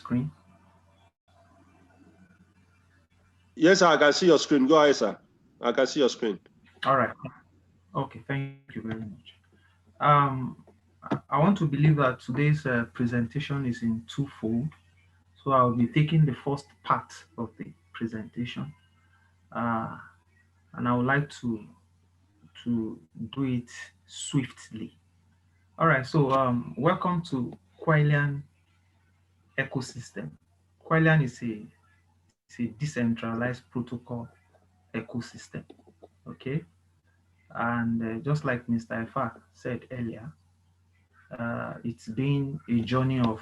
screen? Yes, sir, I can see your screen. Go ahead, sir. I can see your screen. All right. Okay, thank you very much. Um, I want to believe that today's presentation is in twofold. So I'll be taking the first part of the presentation, uh, and I would like to do it swiftly. All right. So welcome to Kuailian ecosystem. Kuailian is a decentralized protocol ecosystem. Okay, and just like Mr. Ifa said earlier, it's been a journey of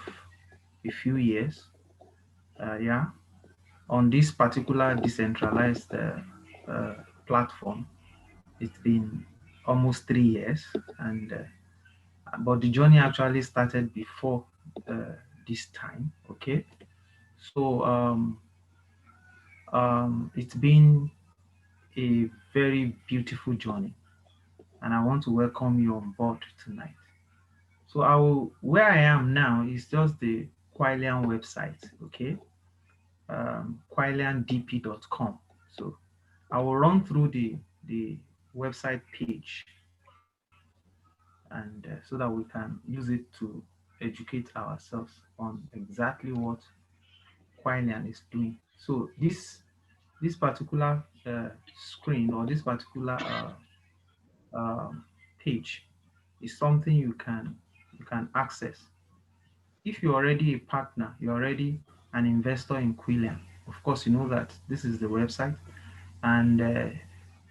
a few years. Yeah, on this particular decentralized platform, it's been almost 3 years, and but the journey actually started before this time. Okay, so it's been a very beautiful journey, and I want to welcome you on board tonight. So where I am now is just the Kuailian website, okay? kuailiandp.com. So I will run through the website page, and so that we can use it to educate ourselves on exactly what Kuailian is doing. So this particular screen, or this particular page, is something you can access. If you're already a partner, you're already an investor in Kuailian, of course you know that this is the website, and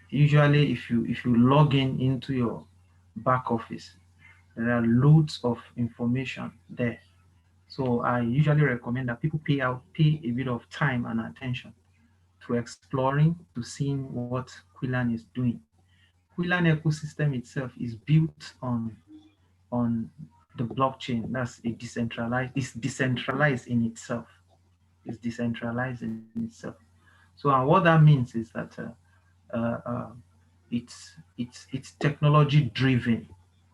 usually if you log in into your back office, there are loads of information there. So I usually recommend that people pay a bit of time and attention to exploring, to seeing what Kuailian is doing. Kuailian ecosystem itself is built on the blockchain. That's a decentralized. It's decentralized in itself. It's decentralized in itself. So and what that means is that uh, uh, it's technology driven.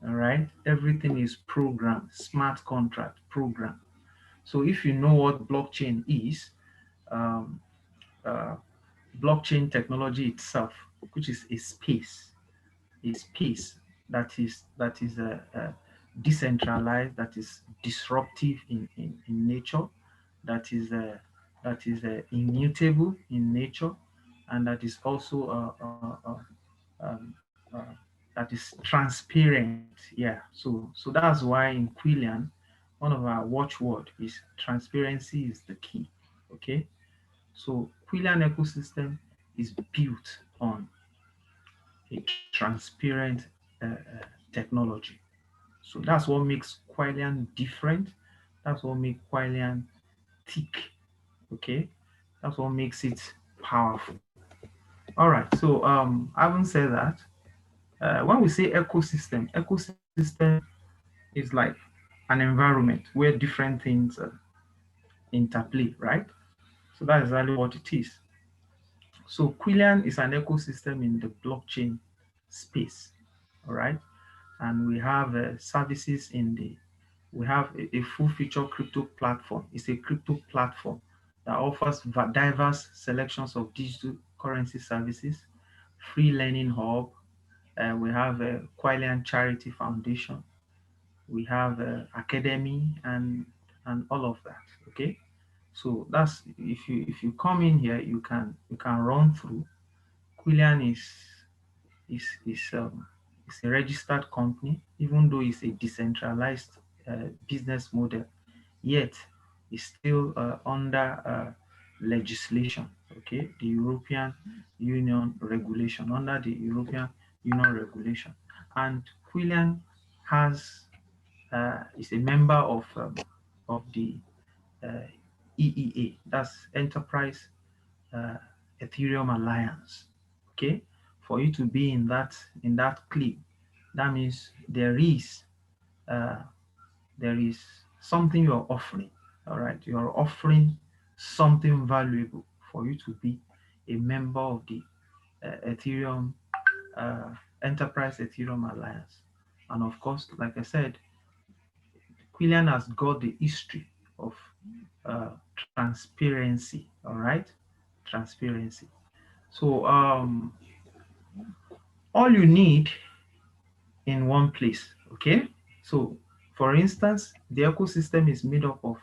All right, everything is programmed, smart contract program. So if you know what blockchain is, um, uh, blockchain technology itself, which is a space that is decentralized, that is disruptive in nature, that is immutable in nature, and that is also um, uh, that is transparent. Yeah, so that's why in Quillian, one of our watchword is transparency is the key. Okay, so Quillian ecosystem is built on a transparent technology. So that's what makes Kuailian different. That's what makes Kuailian thick. Okay, that's what makes it powerful. All right. So having said that, when we say ecosystem is like an environment where different things interplay, right? So that's exactly what it is. So Quillian is an ecosystem in the blockchain space, all right? And we have services in the we have a full feature crypto platform. It's a crypto platform that offers diverse selections of digital currency services, free learning hub. We have a Kuailian Charity Foundation. We have academy and all of that. Okay, so that's if you come in here, you can run through. Quillian is a registered company, even though it's a decentralized business model, yet it's still under legislation. Okay, the European Union regulation, under the European Union regulation, and Quillian has is a member of the uh, EEA, that's Enterprise uh, Ethereum Alliance. Okay, for you to be in that clip, that means uh, there is something you're offering. All right, you're offering something valuable for you to be a member of the Ethereum uh, Enterprise Ethereum Alliance. And of course, like I said, Quillian has got the history of transparency. All right, transparency. So all you need in one place. Okay. So for instance, the ecosystem is made up of,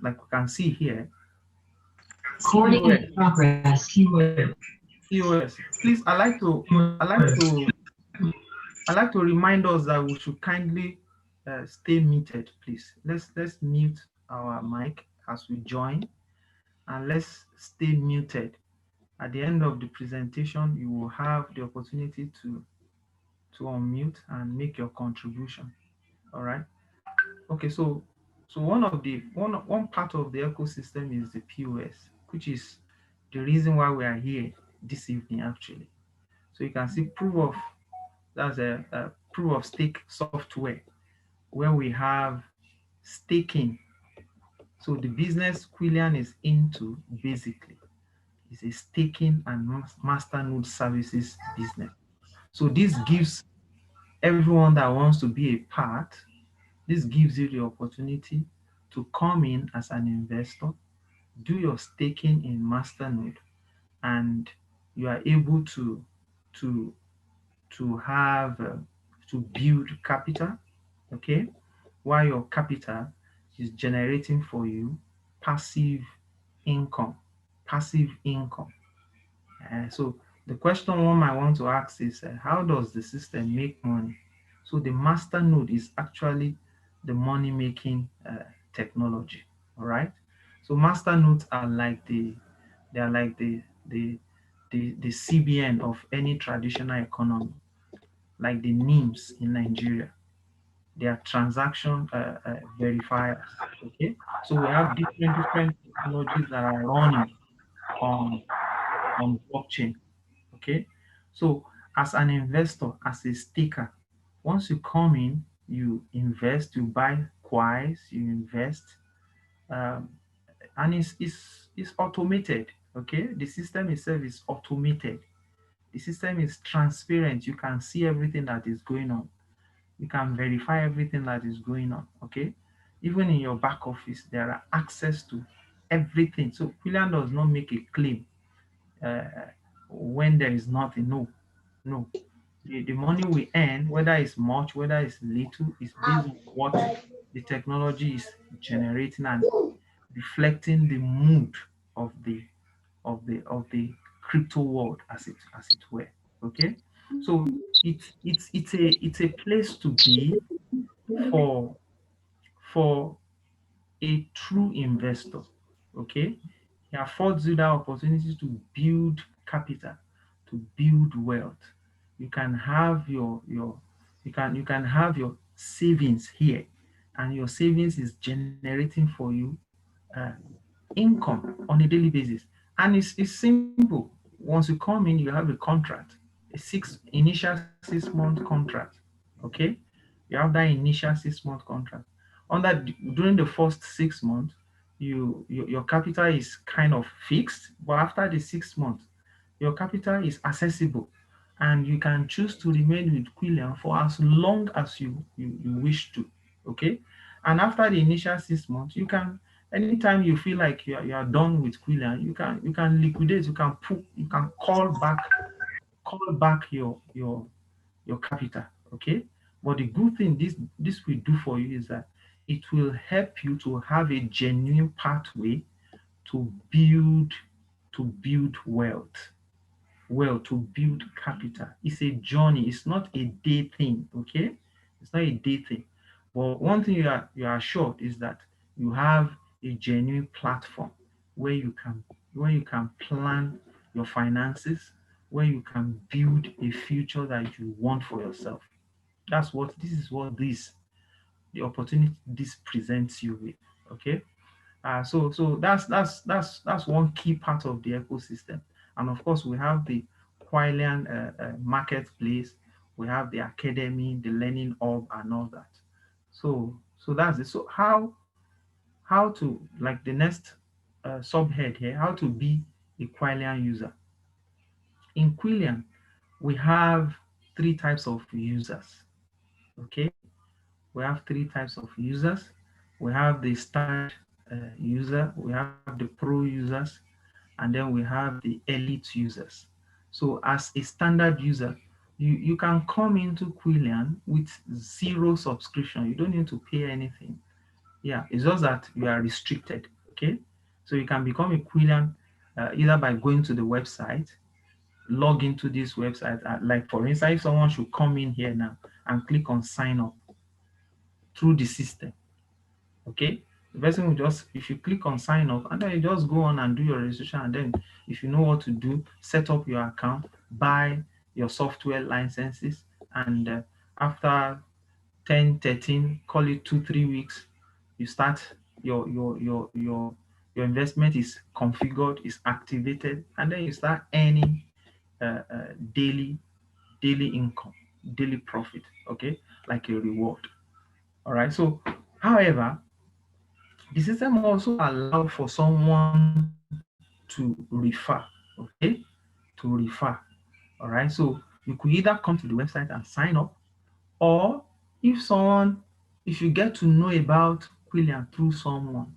like we can see here, Recording POS. in progress. Keyword. POS. Please, I like to remind us that we should kindly stay muted, please. Let's mute our mic as we join, and let's stay muted. At the end of the presentation, you will have the opportunity to unmute and make your contribution. All right. Okay. So one part of the ecosystem is the POS, which is the reason why we are here this evening, actually. So you can see that's a proof of stake software where we have staking. So the business Kuailian is into basically is a staking and master node services business. So this gives everyone that wants to be a part, this gives you the opportunity to come in as an investor, do your staking in masternode, and you are able to to have to build capital, okay, while your capital is generating for you passive income, passive income. So the question one might want to ask is, how does the system make money? So the master node is actually the money making technology. All right. So master nodes are like they are like the CBN of any traditional economy, like the NIMS in Nigeria. They are transaction verifiers. Okay. So we have different technologies that are running on blockchain. Okay. So as an investor, as a staker, once you come in, you invest, you buy Quais, you invest, um, and it's automated. Okay. The system itself is automated. The system is transparent. You can see everything that is going on. You can verify everything that is going on. Okay. Even in your back office, there are access to everything. So Kuailian does not make a claim uh, when there is nothing. No, no. The money we earn, whether it's much, whether it's little, is based on what the technology is generating and reflecting the mood of the crypto world, as it were. Okay, so it's a place to be for for a true investor. Okay, it affords you that opportunity to build capital, to build wealth. You can have you can have your savings here, and your savings is generating for you uh, income on a daily basis. And it's simple. Once you come in, you have a contract, initial 6 month contract. Okay, you have that initial 6 month contract. During the first 6 months, your capital is kind of fixed, but after the 6 months, your capital is accessible, and you can choose to remain with Kuailian for as long as you wish to. Okay, and after the initial 6 months, you can, anytime you feel like you are done with Kuailian, you can liquidate, you can call back your capital. Okay, but the good thing this will do for you is that it will help you to have a genuine pathway to build wealth, to build capital. It's a journey. It's not a day thing. Okay, it's not a day thing. But one thing you are assured is that you have a genuine platform where you can plan your finances, where you can build a future that you want for yourself. This is what the opportunity this presents you with. Okay. So that's one key part of the ecosystem. And of course, we have the Kuailian marketplace, we have the academy, the learning hub, and all that. So that's it. So how to, like, the next subhead here, how to be a Kuailian user. In Kuailian, we have three types of users. Okay, we have three types of users. we have the standard user, we have the pro users, and then we have the elite users. So as a standard user, you can come into Kuailian with zero subscription. You don't need to pay anything. Yeah, it's just that you are restricted. Okay, so you can become a Kuailian either by going to the website, log into this website. Like for instance, if someone should come in here now and click on sign up through the system, okay, the person will just, if you click on sign up, and then you just go on and do your registration, and then if you know what to do, set up your account, buy your software licenses, and after 10, 13, call it 2, 3 weeks, you start your investment is configured, is activated, and then you start earning daily income, daily profit, okay, like a reward. All right. So, however, the system also allow for someone to refer, okay, to refer. All right. So you could either come to the website and sign up, or if you get to know about Quillian through someone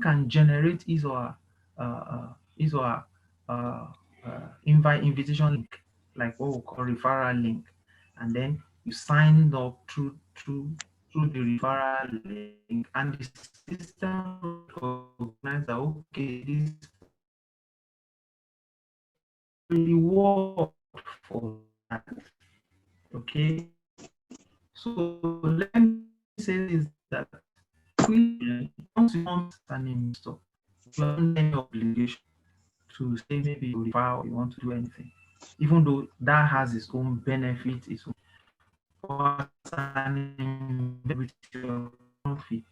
can generate his or her invitation link, like what we call referral link, and then you signed up through the referral link, and the system recognize that okay, this person is interested, and then there is a reward for that. Okay, so let me say this, that Quillian, once you come as an investor, you are not under any obligation to say maybe you refer or you want to do anything, even though that has its own benefit, its own. But as an investor with your subscription fee,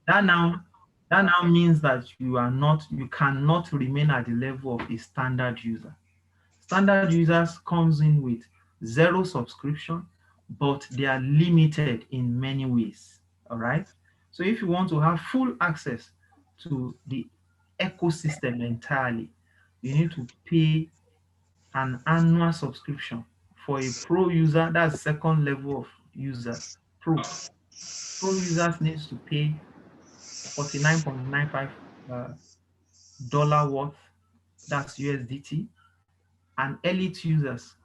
that now that now means that you cannot remain at the level of a standard user. Standard users comes in with zero subscription, but they are limited in many ways. All right. So if you want to have full access to the ecosystem entirely, you need to pay an annual subscription. For a pro user, that's the second level of users. Pro users needs to pay 49.95 dollar worth, that's USDT, and elite users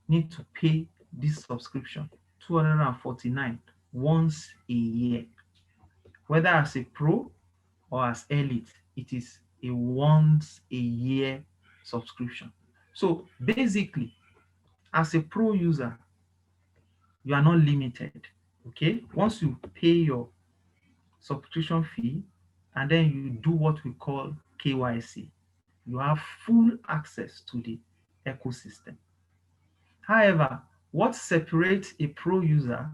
need to pay this subscription 249 once a year. Whether as a pro or as elite, it is a once a year subscription. So basically, as a pro user, you are not limited. Okay, once you pay your subscription fee and then you do what we call KYC, you have full access to the ecosystem. However, what separates a pro user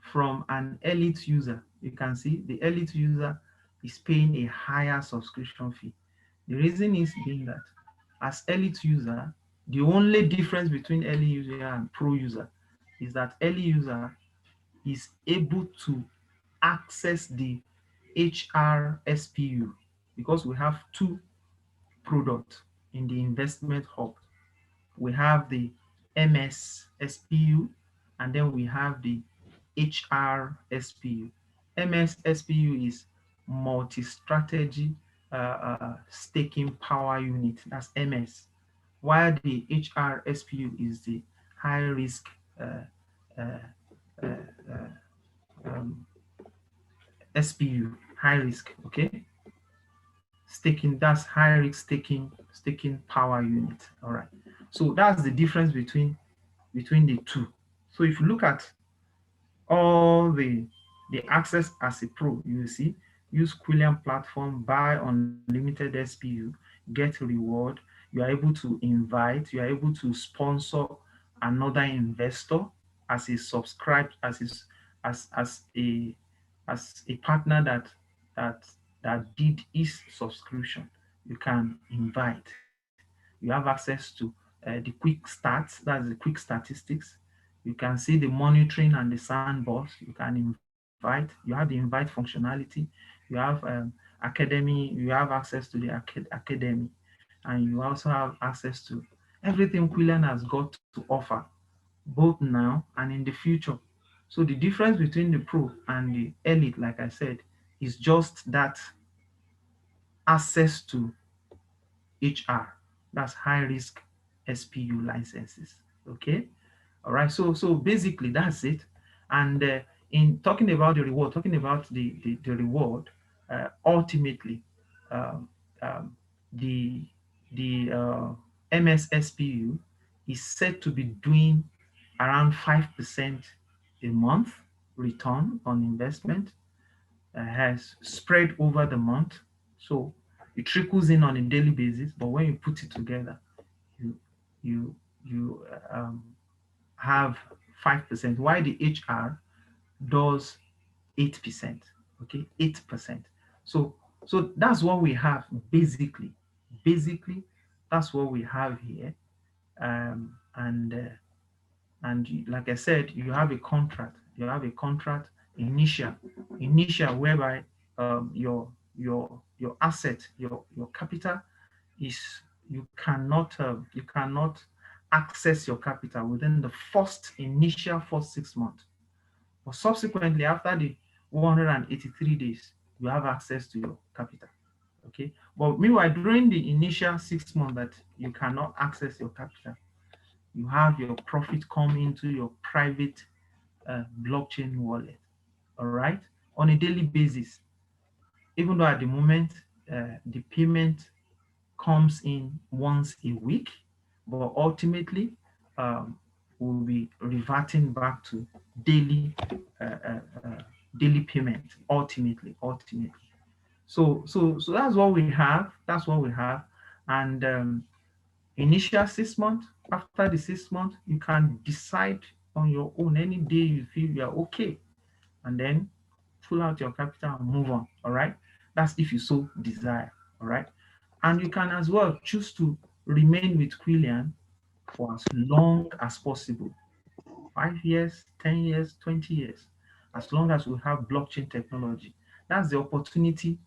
from an elite user, you can see the elite user is paying a higher subscription fee. The reason is being that as elite user, the only difference between elite user and pro user is that elite user is able to access the HRSPU, because we have two products in the investment hub. We have the MSSPU, and then we have the HRSPU. MSSPU is multi-strategy staking power unit, that's MS, while the HRSPU is the high risk uh, uh, um, SPU, high risk, okay? Staking, that's high risk staking power unit. All right. So that's the difference between the two. So if you look at all the access as a pro, you will see use Quillian platform, buy unlimited SPU, get reward. You are able to invite, you are able to sponsor another investor as a subscribe, as a partner that did his subscription. You can invite. You have access to the quick stats, that's the quick statistics. You can see the monitoring and the sandbox. You can invite. You have the invite functionality. You have academy. You have access to the academy, and you also have access to everything Quillian has got to offer, both now and in the future. So the difference between the pro and the elite, like I said, is just that access to HR, that's high risk SPU licenses. Okay, all right. So basically that's it. And in talking about the reward, talking about the reward, ultimately, um, um, the MSSPU is said to be doing around 5% a month return on investment, has spread over the month. So it trickles in on a daily basis, but when you put it together, you you you have 5%, while the HR does 8%. Okay, 8%. So that's what we have basically. Basically, that's what we have here. And like I said, you have a contract. You have a contract initial whereby your asset, your capital is, you cannot access your capital within the initial first 6 months. But subsequently, after the 183 days, you have access to your capital. Okay. But meanwhile, during the initial 6 months that you cannot access your capital, you have your profit come into your private blockchain wallet. All right, on a daily basis. Even though at the moment the payment comes in once a week, but ultimately we'll be reverting back to daily uh, uh, uh, daily payment. Ultimately. So that's what we have. That's what we have. And initial 6 months. After the 6 months, you can decide on your own any day you feel you are okay, and then pull out your capital and move on. All right. That's if you so desire. All right. And you can as well choose to remain with Kuailian for as long as possible, 5 years, 10 years, 20 years, as long as we have blockchain technology. That's the opportunity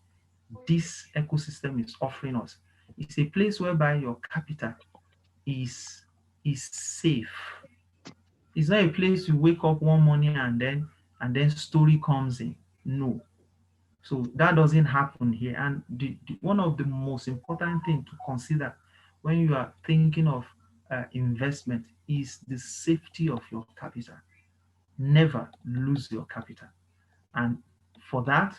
this ecosystem is offering us. It's a place whereby your capital is is safe. It's not a place you wake up one morning and then story comes in. No. So that doesn't happen here. And one of the most important things to consider when you are thinking of investment is the safety of your capital. Never lose your capital. And for that,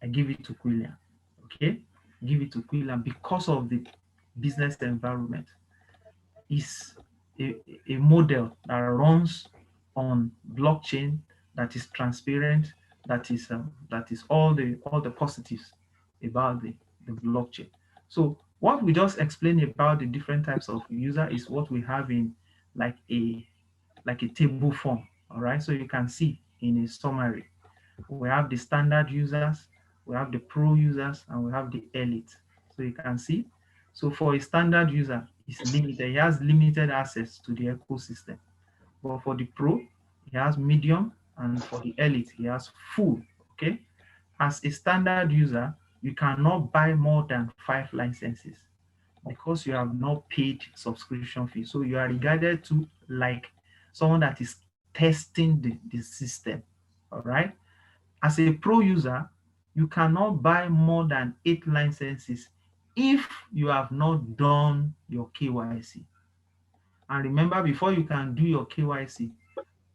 I give it to Kuailian. Okay? Give it to Kuailian because of the business environment. Is a model that runs on blockchain, that is transparent, that is all the positives about the blockchain. So what we just explained about the different types of user is what we have in like a table form. All right, so you can see in a summary, we have the standard users, we have the pro users, and we have the elite. So you can see, so for a standard user, it's limited. He has limited access to the ecosystem. But for the pro, he has medium, and for the elite, he has full. Okay. As a standard user, you cannot buy more than 5 licenses because you have not paid subscription fee. So you are regarded to like someone that is testing the system. All right. As a pro user, you cannot buy more than 8 licenses if you have not done your KYC. And remember, before you can do your KYC,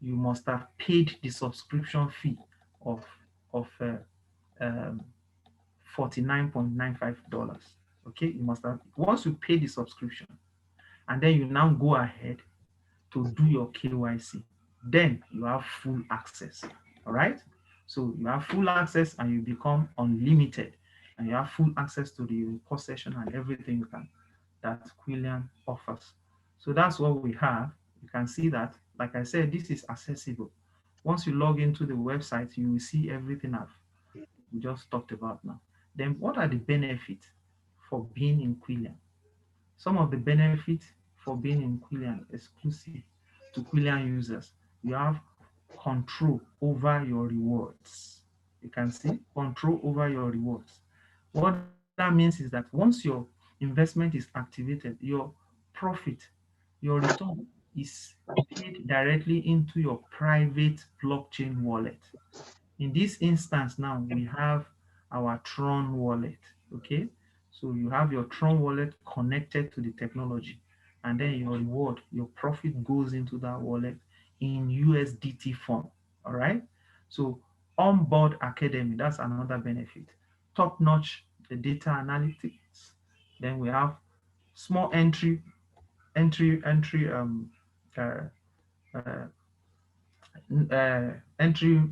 you must have paid the subscription fee of of um, $49.95. Okay, you must have, once you pay the subscription, and then you now go ahead to do your KYC, then you have full access. All right. So you have full access and you become unlimited, and you have full access to the report session and everything you can that Kuailian offers. So that's what we have. You can see that, like I said, this is accessible. Once you log into the website, you will see everything we just talked about now. Then what are the benefits for being in Kuailian? Some of the benefits for being in Kuailian exclusive to Kuailian users. You have control over your rewards. You can see control over your rewards. What that means is that once your investment is activated, your profit, your return is paid directly into your private blockchain wallet. In this instance now, we have our Tron wallet, okay? So you have your Tron wallet connected to the technology, and then your reward, your profit goes into that wallet in USDT form, all right? So onboard academy, that's another benefit. Top-notch the data analytics. Then we have small entry uh, uh, entry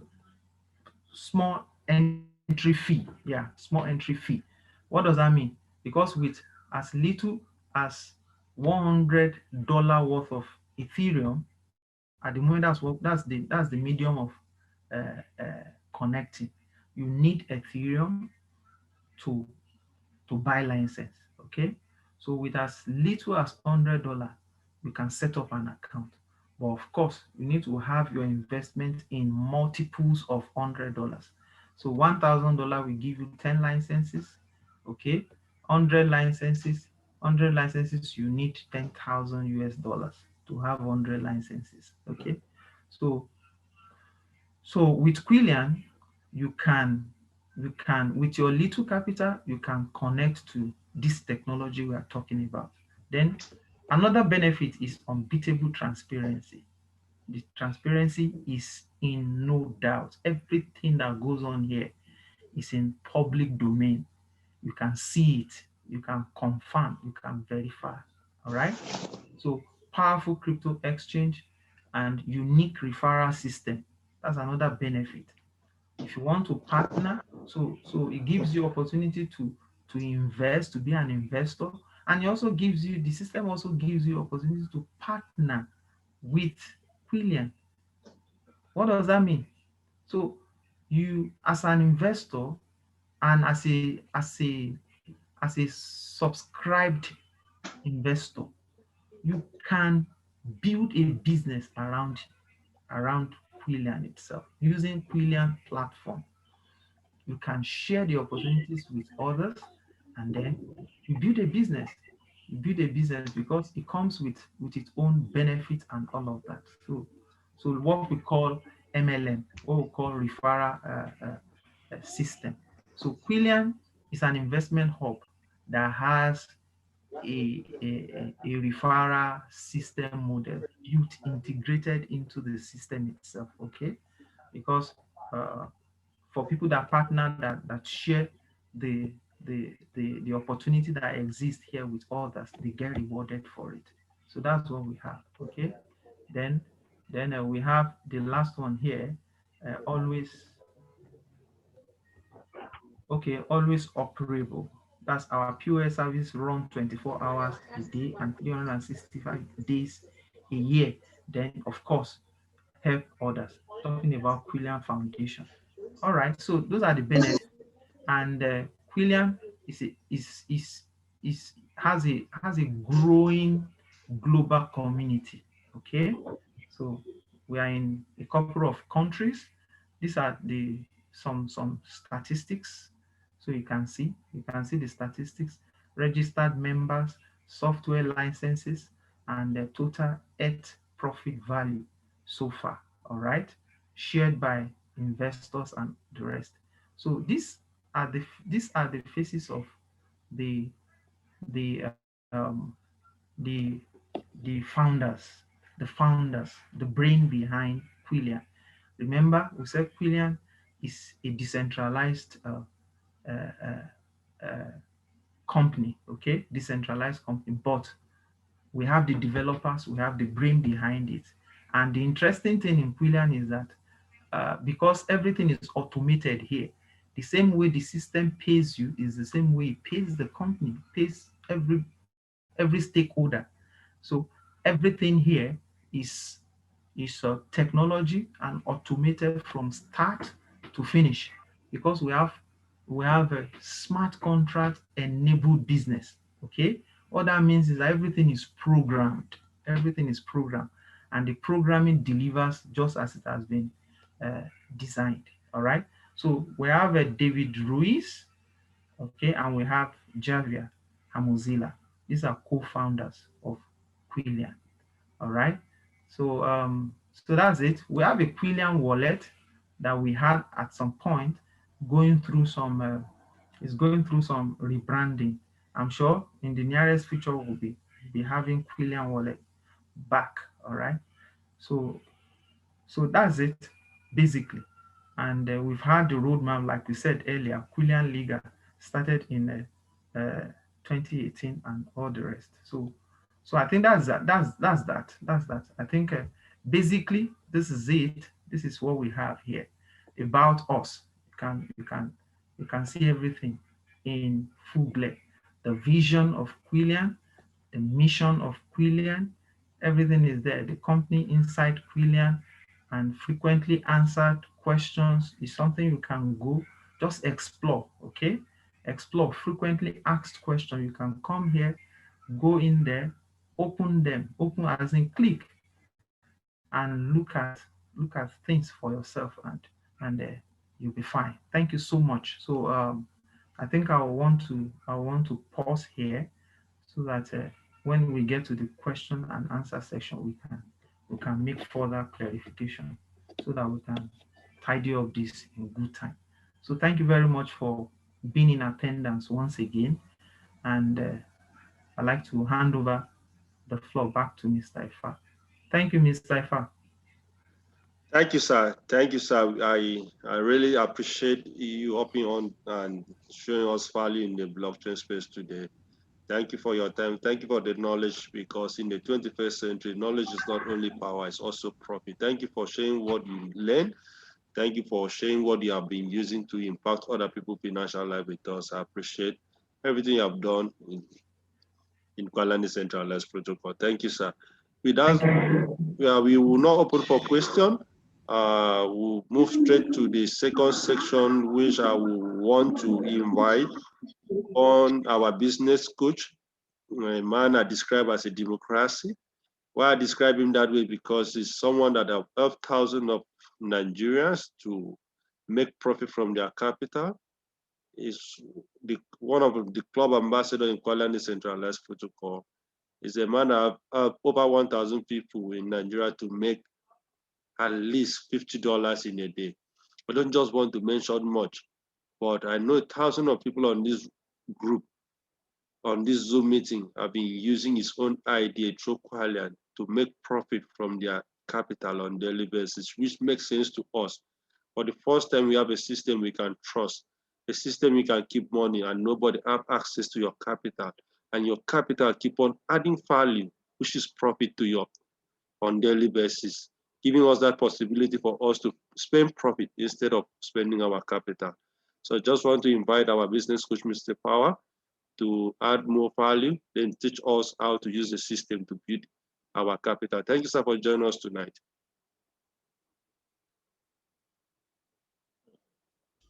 small entry fee. Yeah, small entry fee. What does that mean? Because with as little as $100 worth of Ethereum, at the moment that's the medium of uh, uh, connecting. You need Ethereum to buy license. Okay, so with as little as $100, you can set up an account. But of course, you need to have your investment in multiples of $100. So $1,000 will give you 10 licenses. Okay, 100 licenses, you need 10,000 US dollars to have 100 licenses. Okay, so with Quillian, you can with your little capital, you can connect to this technology we are talking about. Then another benefit is unbeatable transparency. The transparency is in no doubt. Everything that goes on here is in public domain. You can see it, you can confirm, you can verify. All right. So powerful crypto exchange and unique referral system. That's another benefit. If you want to partner, so it gives you opportunity to invest, to be an investor, and it also gives you the system also gives you opportunity to partner with Quillian. What does that mean? So you as an investor and as a subscribed investor, you can build a business around Quillian itself using Quillian platform. You can share the opportunities with others, and then you build a business. You build a business because it comes with its own benefits and all of that. So what we call MLM, what we call referral system. So Quillian is an investment hub that has a referral system model built integrated into the system itself. Okay, because uh, for people that partner that share the the opportunity that exists here with others, they get rewarded for it. So that's what we have. Okay, then we have the last one here. Always okay, always operable. That's our POS service run 24 hours a day and 365 days a year. Then of course help others. Talking about Quillian Foundation. All right, so those are the benefits. And Quillian is has a growing global community. Okay, so we are in a couple of countries. These are the some statistics. So you can see the statistics: registered members, software licenses, and the total net profit value so far. All right, shared by investors and the rest. So these are the faces of the the the the founders, the brain behind Quillian. Remember, we said Quillian is a decentralized uh, company, okay, decentralized company, but we have the developers, we have the brain behind it. And the interesting thing in Quillian is that because everything is automated here, the same way the system pays you is the same way it pays the company, pays every stakeholder. So everything here is technology and automated from start to finish, because we have a smart contract enabled business. Okay, what that means is that everything is programmed. Everything is programmed, and the programming delivers just as it has been uh, designed. All right. So we have David Ruiz, okay, and we have Javier Hamozilla. These are co-founders of Quillian. All right. So that's it. We have a Quillian wallet. that we had at some point going through some is going through some rebranding. I'm sure in the nearest future we'll be having Kuailian wallet back. All right. So that's it basically. And we've had the roadmap, like we said earlier. Kuailian Liga started in 2018 and all the rest. So I think that's that. That's that. I think basically this is it. This is what we have here about us. You can see everything in full glare. The vision of Kuailian, the mission of Kuailian, everything is there. The company inside Kuailian and frequently answered questions is something you can go just explore. Okay, explore frequently asked questions. You can come here, go in there, open them, open as in click, and look at things for yourself, and you'll be fine. Thank you so much. So I think I want to pause here so that when we get to the question and answer section, we can make further clarification so that we can tidy up this in good time. So thank you very much for being in attendance once again, and I'd like to hand over the floor back to Mr. Ifa. Thank you, Mr. Ifa. Thank you, sir. Thank you, sir. I really appreciate you hopping on and showing us value in the blockchain space today. Thank you for your time. Thank you for the knowledge, because in the 21st century, knowledge is not only power, it's also profit. Thank you for sharing what you learned. Thank you for sharing what you have been using to impact other people's financial life with us. I appreciate everything you have done in Kuailian Decentralized Protocol. Thank you, sir. With that, Thank you. we will now open for question. We'll move straight to the second section, which I will want to invite on our business coach, a man I describe as a democracy. Why I describe him that way? Because he's someone that have helped thousands of Nigerians to make profit from their capital. Is one of the club ambassador in Kuailian Decentralized Protocol. Is a man that have over 1,000 people in Nigeria to make at least $50 in a day. I don't just want to mention much, but I know thousands of people on this group, on this Zoom meeting, have been using his own idea through Kuailian to make profit from their capital on daily basis, which makes sense to us. For the first time, we have a system we can trust, a system you can keep money and nobody have access to your capital, and your capital keep on adding value, which is profit to you on daily basis, giving us that possibility for us to spend profit instead of spending our capital. So I just want to invite our business coach, Mr. Power, to add more value, then teach us how to use the system to build our capital. Thank you, sir, for joining us tonight.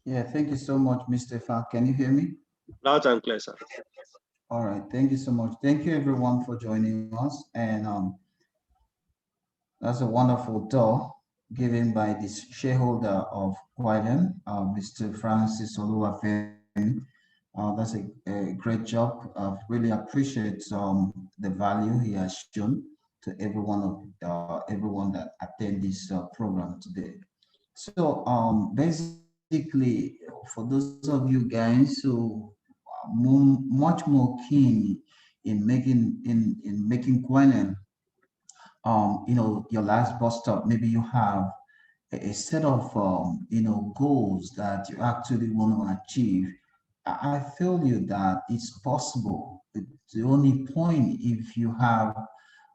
Yeah, thank you so much, Mr. Fa. Can you hear me? Loud and clear, sir. All right, thank you so much. Thank you everyone for joining us. And that's a wonderful tour given by this shareholder of Kuailian, Mr. Francis Oluwafemi. That's a great job. I really appreciate the value he has shown to everyone that attend this program today. So basically, for those of you guys who are much more keen in making Kuailian, your last bus stop, maybe you have a set of goals that you actually want to achieve. I feel you that it's possible. The only point, if you have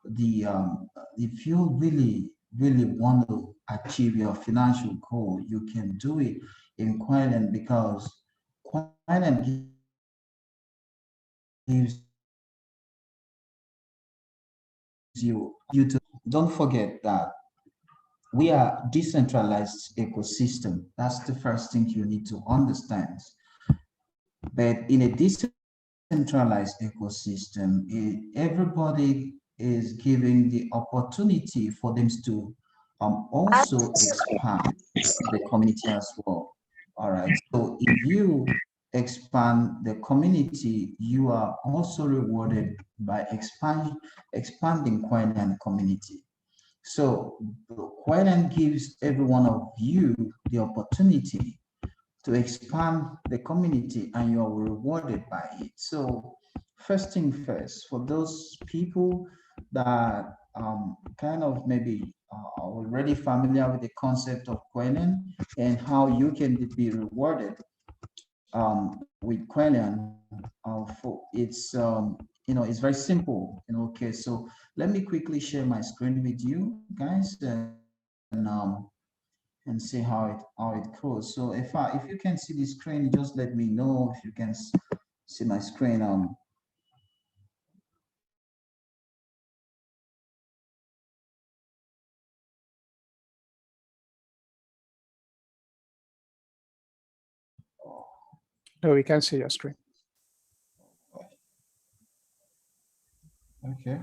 if you really want to achieve your financial goal, you can do it in Kuailian, because Kuailian gives you to don't forget that we are decentralized ecosystem. That's the first thing you need to understand. But in a decentralized ecosystem, everybody is giving the opportunity for them to also expand the community as well. All right. So if you expand the community, you are also rewarded by expanding Kuailian community. So Kuailian gives every one of you the opportunity to expand the community, and you are rewarded by it. So first thing first, for those people that kind of maybe are already familiar with the concept of Kuailian and how you can be rewarded with Kuailian, for it's very simple. Okay, so let me quickly share my screen with you guys, and see how it goes. So if you can see the screen, just let me know if you can see my screen. No, we can see your screen. Okay.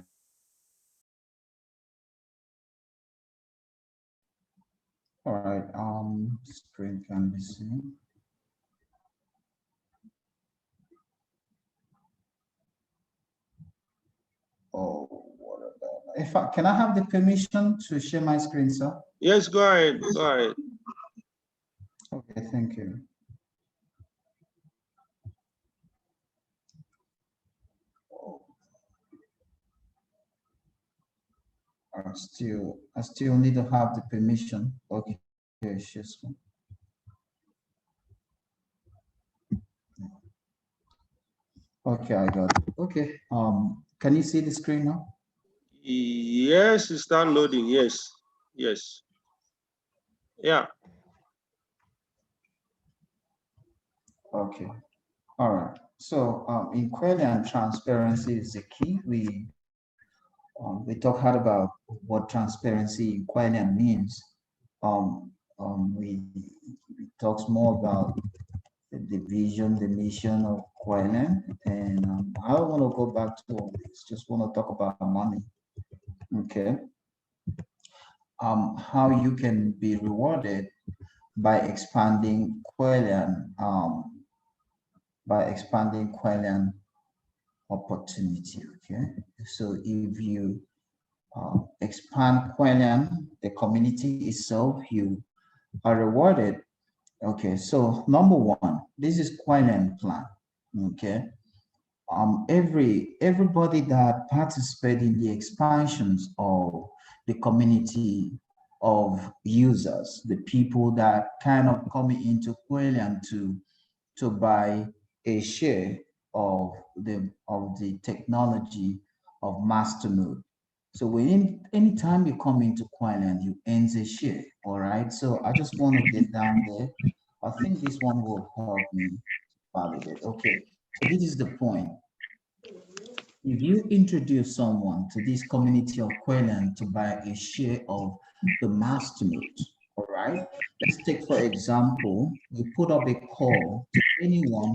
All right. Screen can be seen. Oh, what about? Can I have the permission to share my screen, sir? Yes, go ahead. Go ahead. Okay, thank you. I still need to have the permission. Okay, sure. Okay, I got it. Okay. Can you see the screen now? Yes, it's start loading. Yes. Yes. Yeah. Okay. All right. So in Kuailian, transparency is the key. We talk hard about what transparency in Kuailian means. Um, we talk more about the vision, the mission of Kuailian, and I don't want to go back to all this. Just want to talk about money. Okay. How you can be rewarded by expanding Kuailian, opportunity. Okay. So if you expand Kuailian, the community itself, you are rewarded. Okay, so number one, this is Kuailian plan. Okay, everybody that participate in the expansions of the community of users, the people that kind of coming into Kuailian to buy a share of the technology of Masternode. So when anytime you come into Kuailian, you earn a share. All right. So I just want to get down there. I think this one will help me validate. Okay. So this is the point. If you introduce someone to this community of Kuailian to buy a share of the Masternode, all right? Let's take, for example, you put up a call to anyone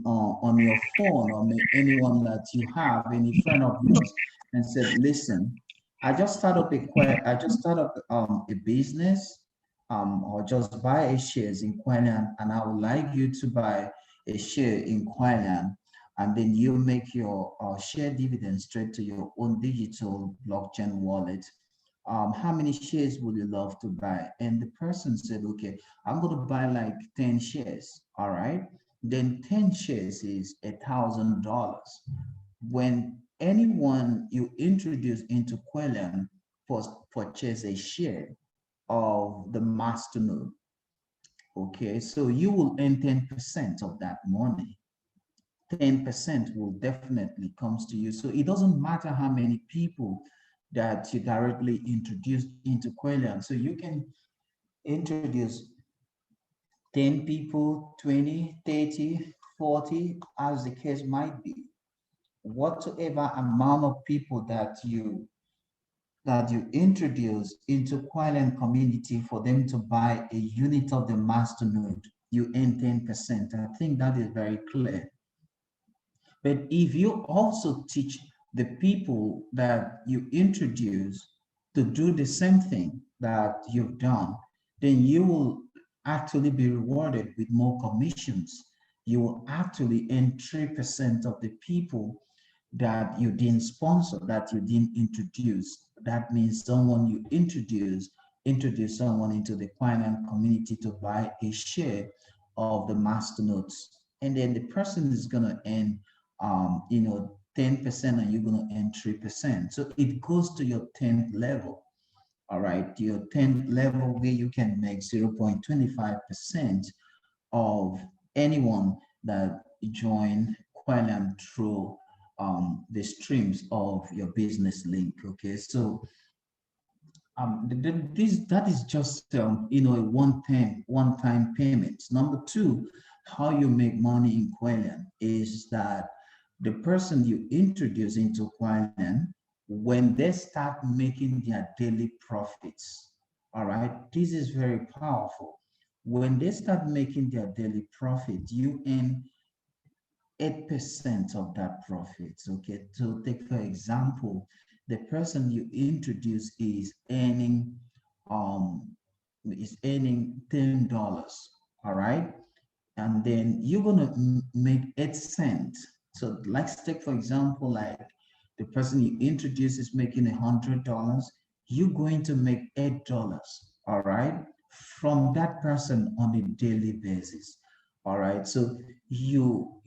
on your phone, or anyone that you have, any friend of yours, and said, listen, I just started up a business, or just buy a shares in Kuailian, and I would like you to buy a share in Kuailian, and then you make your share dividend straight to your own digital blockchain wallet. How many shares would you love to buy? And the person said, okay, I'm going to buy like 10 shares. All right. Then 10 shares is $1,000. When anyone you introduce into Kuailian purchase a share of the masternode, okay, so you will earn 10% of that money. 10% will definitely comes to you. So it doesn't matter how many people that you directly introduce into Kuailian. So you can introduce 10 people, 20, 30, 40, as the case might be. Whatever amount of people that you introduce into Kuailian community for them to buy a unit of the masternode, you earn 10%. I think that is very clear. But if you also teach the people that you introduce to do the same thing that you've done, then you will actually be rewarded with more commissions. You will actually earn 3% of the people that you didn't sponsor, that you didn't introduce. That means someone you introduce someone into the Kuailian community to buy a share of the master notes. And then the person is going to earn, 10% and you're going to earn 3%. So it goes to your 10th level. All right, your 10th level where you can make 0.25% of anyone that join Kuailian through the streams of your business link. Okay, so that is just a one-time payment. Number two, how you make money in Kuailian is that the person you introduce into Kuailian, when they start making their daily profits, all right, this is very powerful. When they start making their daily profit, you earn 8% of that profit. Okay, so take for example, the person you introduce is earning $10, all right, and then you're gonna make 8 cents. So let's take for example, like the person you introduce is making $100, you're going to make $8, all right, from that person on a daily basis. All right, so you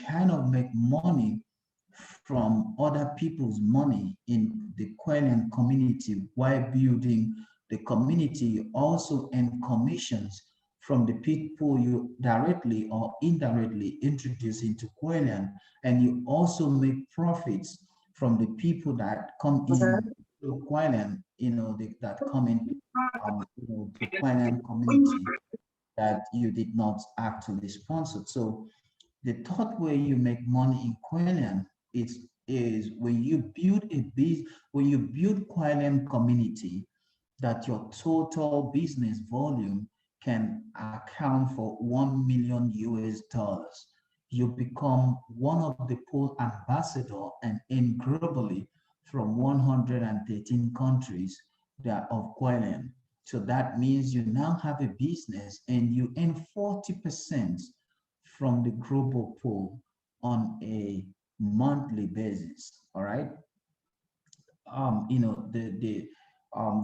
kind of make money from other people's money in the Kuailian community while building the community. You also earn commissions from the people you directly or indirectly introduce into Kuailian, and you also make profits from the people that come in to Kuailian, that come in to Kuailian community that you did not actually sponsor. So the third way you make money in Kuailian is when you build when you build Kuailian community, that your total business volume can account for 1 million US dollars. You become one of the pool ambassador and in globally from 113 countries that of Kuailian. So that means you now have a business and you earn 40% from the global pool on a monthly basis. All right.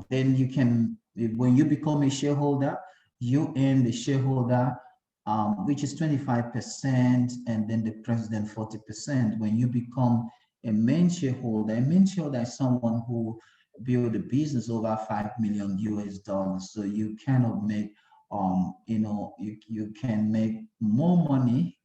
Then you can, when you become a shareholder, you earn the shareholder, which is 25%, and then the president 40%. When you become a main shareholder is someone who build a business over 5 million US dollars. So you cannot make, you can make more money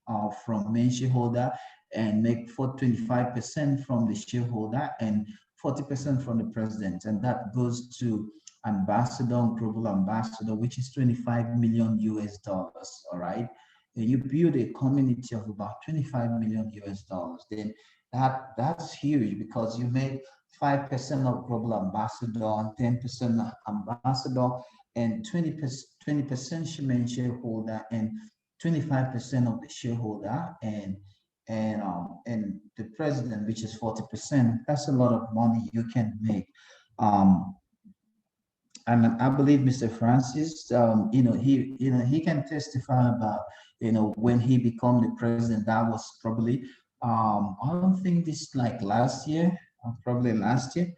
from main shareholder and make for 25% from the shareholder and 40% from the president, and that goes to ambassador and global ambassador, which is 25 million US dollars. All right, and you build a community of about 25 million US dollars, then that's huge because you make 5% of global ambassador and 10% ambassador and 20% main shareholder and 25% of the shareholder and the president, which is 40%. That's a lot of money you can make. And I believe Mr. Francis, he can testify about, when he became the president. That was probably, I don't think this like last year, probably last year.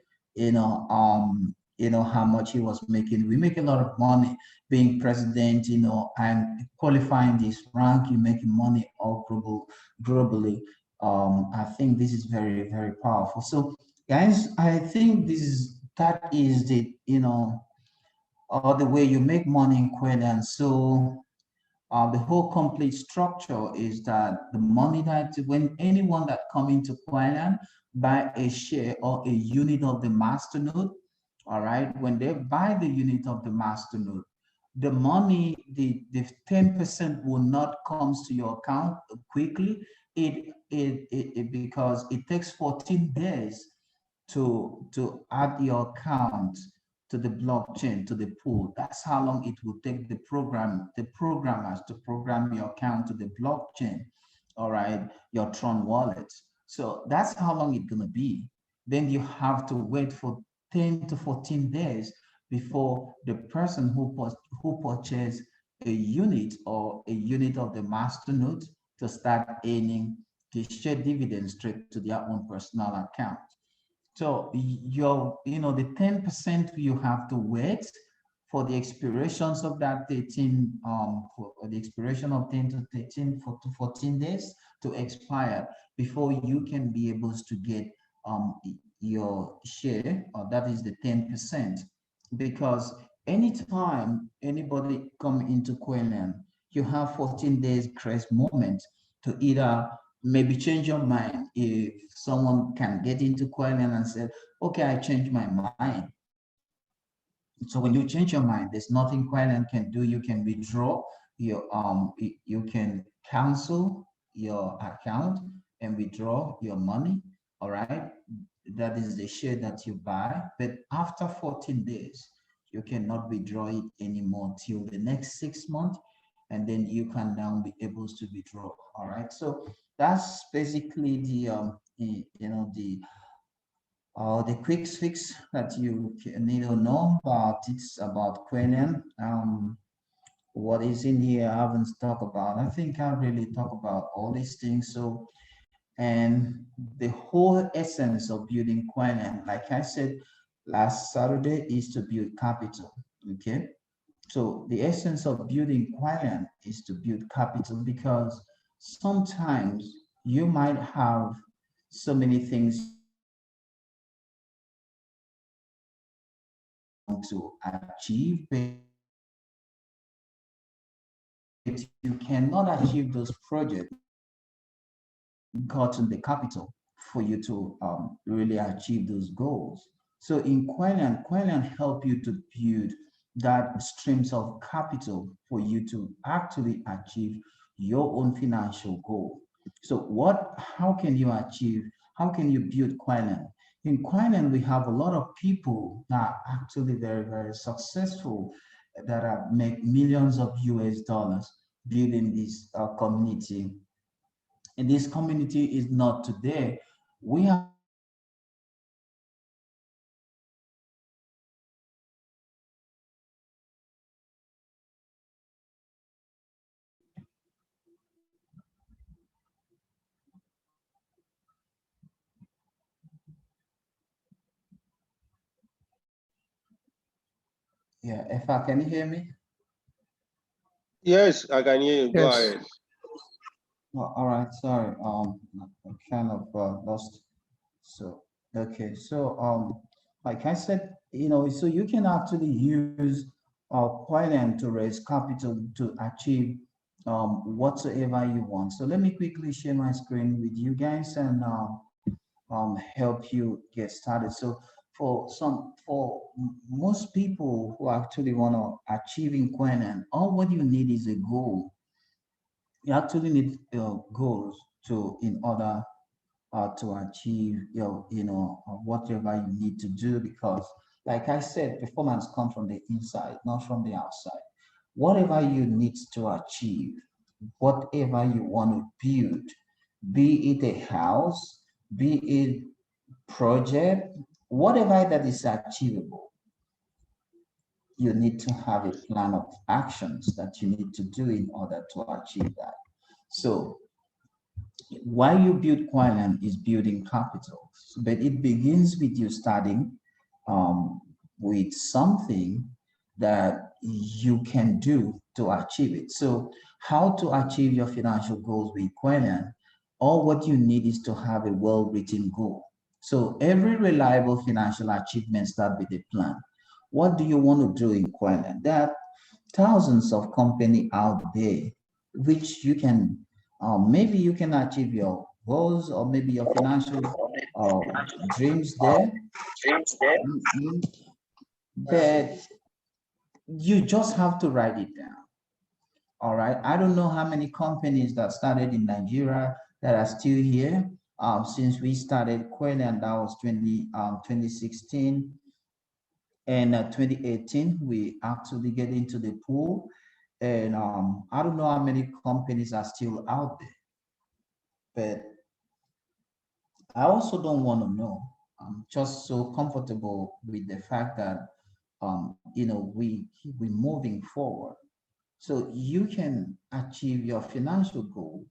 How much he was making. We make a lot of money being president, and qualifying this rank. You making money all globally. I think this is very, very powerful. So, guys, I think that is the the way you make money in Kuailian. So the whole complete structure is that the money that when anyone that come into Kuailian buy a share or a unit of the masternode, all right, when they buy the unit of the masternode, the money, the 10% will not comes to your account quickly. It because it takes 14 days to add your account to the blockchain, to the pool. That's how long it will take the programmers to program your account to the blockchain, all right, your Tron wallet. So that's how long it's gonna be. Then you have to wait for 10 to 14 days before the person who purchased a unit or a unit of the masternode to start earning the share dividends straight to their own personal account. So your, the 10% you have to wait for the expirations of that 13, for the expiration of 10 to 13 to 14 days to expire before you can be able to get your share, or that is the 10%. Because anytime anybody come into Kuailian, you have 14 days grace moment to either maybe change your mind. If someone can get into Kuailian and say, okay, I changed my mind. So when you change your mind, there's nothing Kuailian can do. You can withdraw your you can cancel your account and withdraw your money. All right. That is the share that you buy. But after 14 days, you cannot withdraw it anymore till the next 6 months, and then you can now be able to withdraw. All right. So that's basically the the quick fix that you need to know about. It's about Kuailian. What is in here I haven't talked about. I think I really talk about all these things. So, and the whole essence of building Kuailian, like I said last Saturday, is to build capital. Okay. So the essence of building Kuailian is to build capital, because sometimes you might have so many things you want to achieve, but you cannot achieve those projects gotten the capital for you to really achieve those goals. So in Kuailian help you to build that streams of capital for you to actually achieve your own financial goal. So how can you achieve, how can you build Kuailian? In Kuailian, we have a lot of people that are actually very, very successful, that are make millions of US dollars building this community. And this community is not today. We have Yeah, if I can you hear me? Yes, I can hear you. Go Yes. ahead. Oh, all right, sorry. I'm kind of lost. So okay, so like I said, so you can actually use Quaylen to raise capital to achieve whatsoever you want. So let me quickly share my screen with you guys and help you get started. So for most people who actually want to achieve in Quaylen, all what you need is a goal. You actually need goals to in order to achieve whatever you need to do, because like I said, performance comes from the inside, not from the outside. Whatever you need to achieve, whatever you want to build, be it a house, be it project, whatever that is achievable, you need to have a plan of actions that you need to do in order to achieve that. So why you build Quailian is building capital, but it begins with you starting with something that you can do to achieve it. So how to achieve your financial goals with Quailian? All what you need is to have a well-written goal. So every reliable financial achievement starts with a plan. What do you want to do in Quailian? There are thousands of companies out there which you can maybe you can achieve your goals or maybe your financial uh, dreams there. Mhm. But you just have to write it down. All right. I don't know how many companies that started in Nigeria that are still here. Since we started Quailian, that was 2016, and 2018, we actually get into the pool. And I don't know how many companies are still out there, but I also don't want to know. I'm just so comfortable with the fact that we're moving forward. So you can achieve your financial goal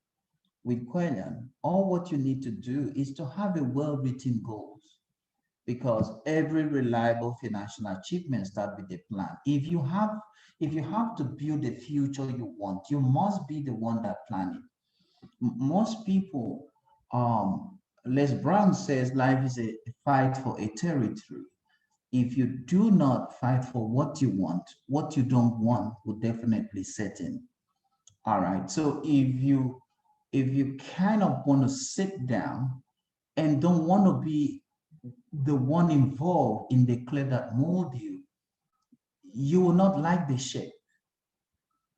with Quailian. All what you need to do is to have a well-written goals. because every reliable financial achievement starts with a plan. If you have to build the future you want, you must be the one that plan it. Most people, Les Brown says life is a fight for a territory. If you do not fight for what you want, what you don't want will definitely set in. All right. So if you kind of want to sit down and don't want to be the one involved in the clay that mold you, you will not like the shape.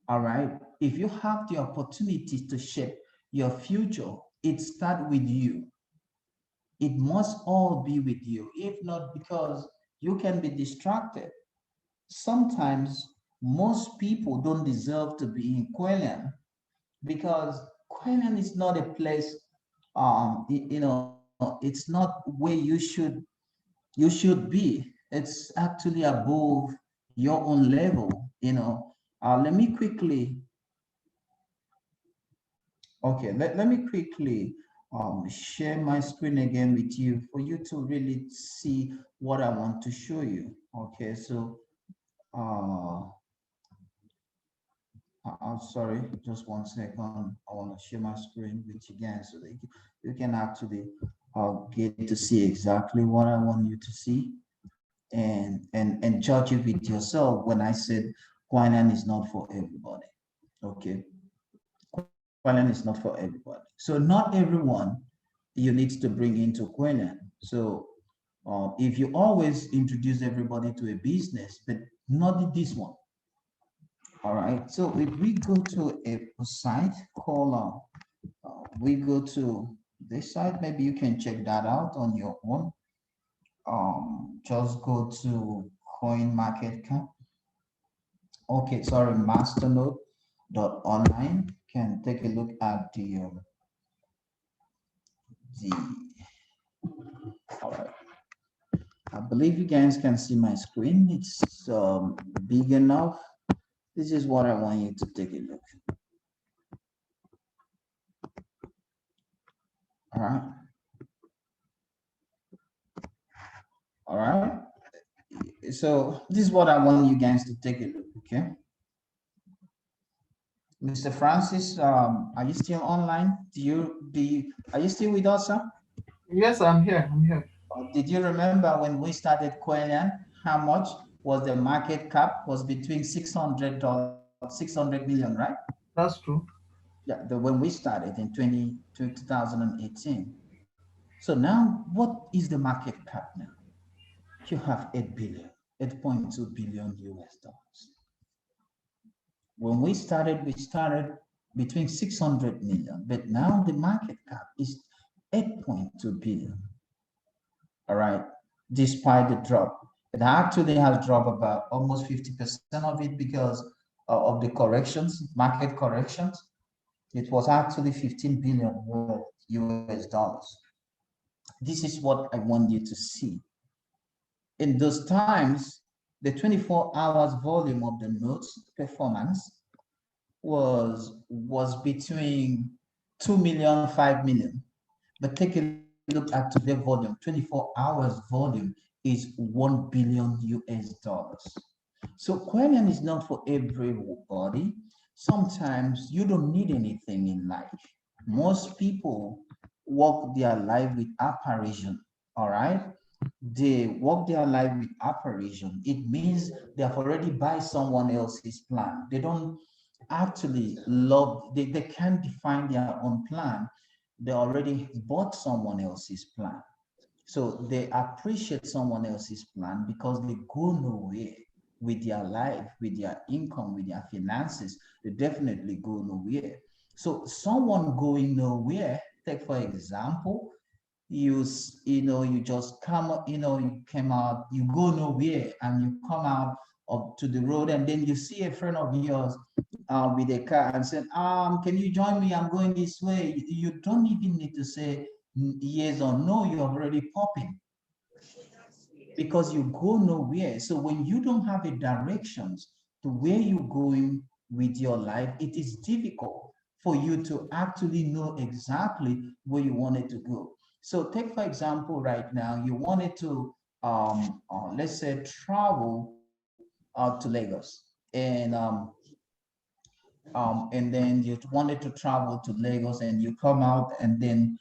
All right. If you have the opportunity to shape your future, it starts with you. It must all be with you. If not, because you can be distracted. Sometimes most people don't deserve to be in Kuailian because Kuailian is not a place, it's not where you should be. It's actually above your own level. Let me quickly, okay, let me quickly share my screen again with you for you to really see what I want to show you. Okay, so uh, I'm sorry, just 1 second. I want to share my screen with you again so that you can actually get to see exactly what I want you to see and judge it with yourself when I said Kuailian is not for everybody. Okay. Kuailian is not for everybody. So not everyone you need to bring into Kuailian. So if you always introduce everybody to a business, but not this one. All right. So if we go to a site called, we go to this site, maybe you can check that out on your own. Just go to Coin Market Cap. Okay, sorry, Masternode.online. Can take a look at the. All right. I believe you guys can see my screen. It's big enough. This is what I want you to take a look. All right. All right. So this is what I want you guys to take a look. Okay. Mr. Francis, are you still online? Are you still with us, sir? Yes, I'm here. I'm here. Did you remember when we started Kuailian, how much was the market cap? Was between $600, 600 million, right? That's true. Yeah, when we started in 2018. So now, what is the market cap now? You have 8 billion, 8.2 billion US dollars. When we started between 600 million, but now the market cap is 8.2 billion. All right, despite the drop. It actually has dropped about almost 50% of it because of the corrections, market corrections. It was actually 15 billion US dollars. This is what I want you to see. In those times, the 24 hours volume of the notes performance was between 2 million, 5 million. But take a look at today volume, 24 hours volume is 1 billion US dollars. So Kuailian is not for everybody. Sometimes you don't need anything in life. Most people walk their life with apparition, all right? They walk their life with apparition. It means they have already buy someone else's plan. They don't actually they can't define their own plan. They already bought someone else's plan. So they appreciate someone else's plan because they go nowhere with their life, with their income, with their finances. They definitely go nowhere. So someone going nowhere, take for example, you just come, you came out, you go nowhere and you come out up to the road and then you see a friend of yours with a car and said, can you join me? I'm going this way. You don't even need to say yes or no, you're already popping because you go nowhere. So when you don't have a directions to where you're going with your life, it is difficult for you to actually know exactly where you wanted to go. So take for example, right now, you wanted to let's say travel out to Lagos, and then you wanted to travel to Lagos, and you come out, and then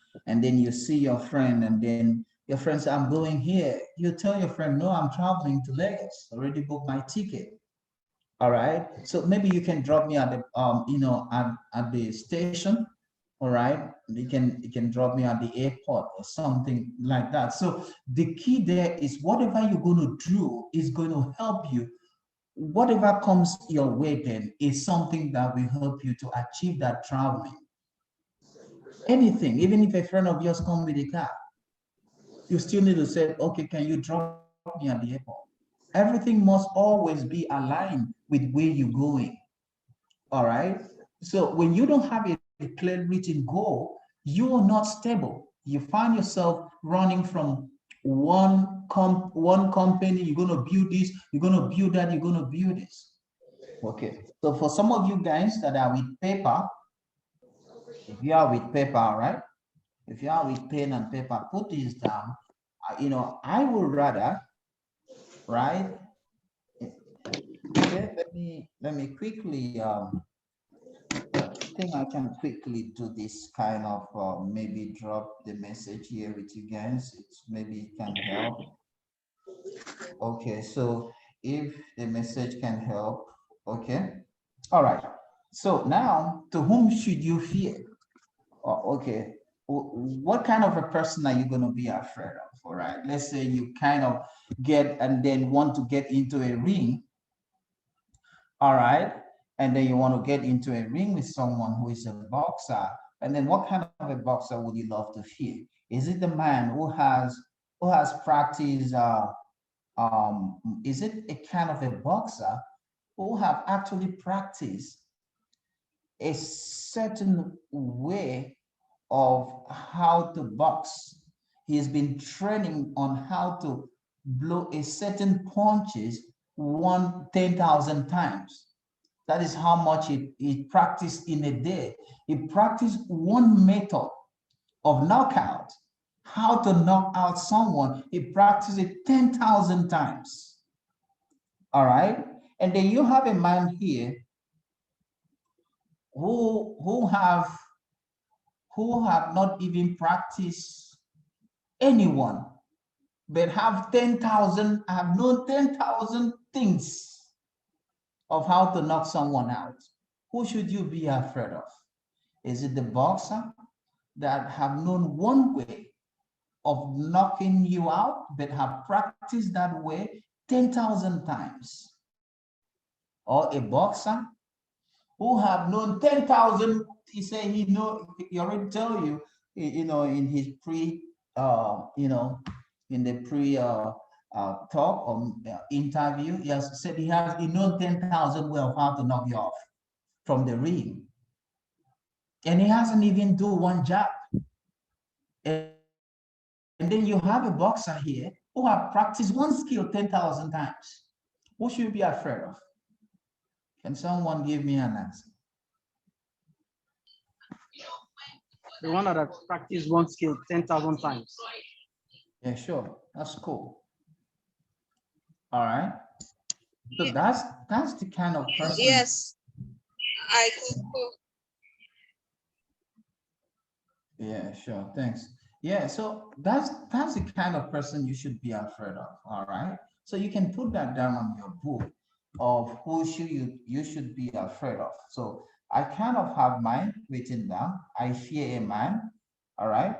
you see your friend, and then your friend says, I'm going here. You tell your friend, no, I'm traveling to Lagos, already booked my ticket. All right. So maybe you can drop me at the at the station. All right. You can drop me at the airport or something like that. So the key there is whatever you're going to do is going to help you. Whatever comes your way then is something that will help you to achieve that traveling. Anything, even if a friend of yours comes with a car, you still need to say, okay, can you drop me at the airport? Everything must always be aligned with where you're going. All right. So when you don't have a clear written goal, you are not stable. You find yourself running from one company. You're gonna build this. You're gonna build that. You're gonna build this. Okay. So for some of you guys that are with paper, if you are with paper, all right. If you are with pen and paper, put this down. I would rather, right? Okay. Let me quickly I think I can quickly do this kind of maybe drop the message here with you guys. It's maybe it can help. Okay, so if the message can help, okay. All right. So now, to whom should you fear? Okay. What kind of a person are you going to be afraid of? All right. Let's say you kind of get and then want to get into a ring. All right. And then you want to get into a ring with someone who is a boxer. And then what kind of a boxer would you love to fear? Is it the man who has practiced is it a kind of a boxer who have actually practiced a certain way of how to box? He's been training on how to blow a certain punches 10,000 times. That is how much he practiced in a day. He practiced one method of knockout, how to knock out someone. He practiced it 10,000 times. All right. And then you have a man here who have not even practiced anyone, but have 10,000, have known 10,000 things of how to knock someone out. Who should you be afraid of? Is it the boxer that have known one way of knocking you out, but have practiced that way 10,000 times? Or a boxer who have known 10,000, he say he already tell you, in his in the talk or interview, he has said he knows 10,000 way of how to knock you off from the ring. And he hasn't even do one job. And then you have a boxer here who have practiced one skill 10,000 times. Who should you be afraid of? Can someone give me an answer? The one that has practiced one skill 10,000 times. Yeah, sure. That's cool. All right. So that's the kind of person. Yes, I could. Yeah, sure. Thanks. Yeah, so that's the kind of person you should be afraid of. All right. So you can put that down on your book of who should you should be afraid of. So I kind of have mine written down. I fear a man. All right.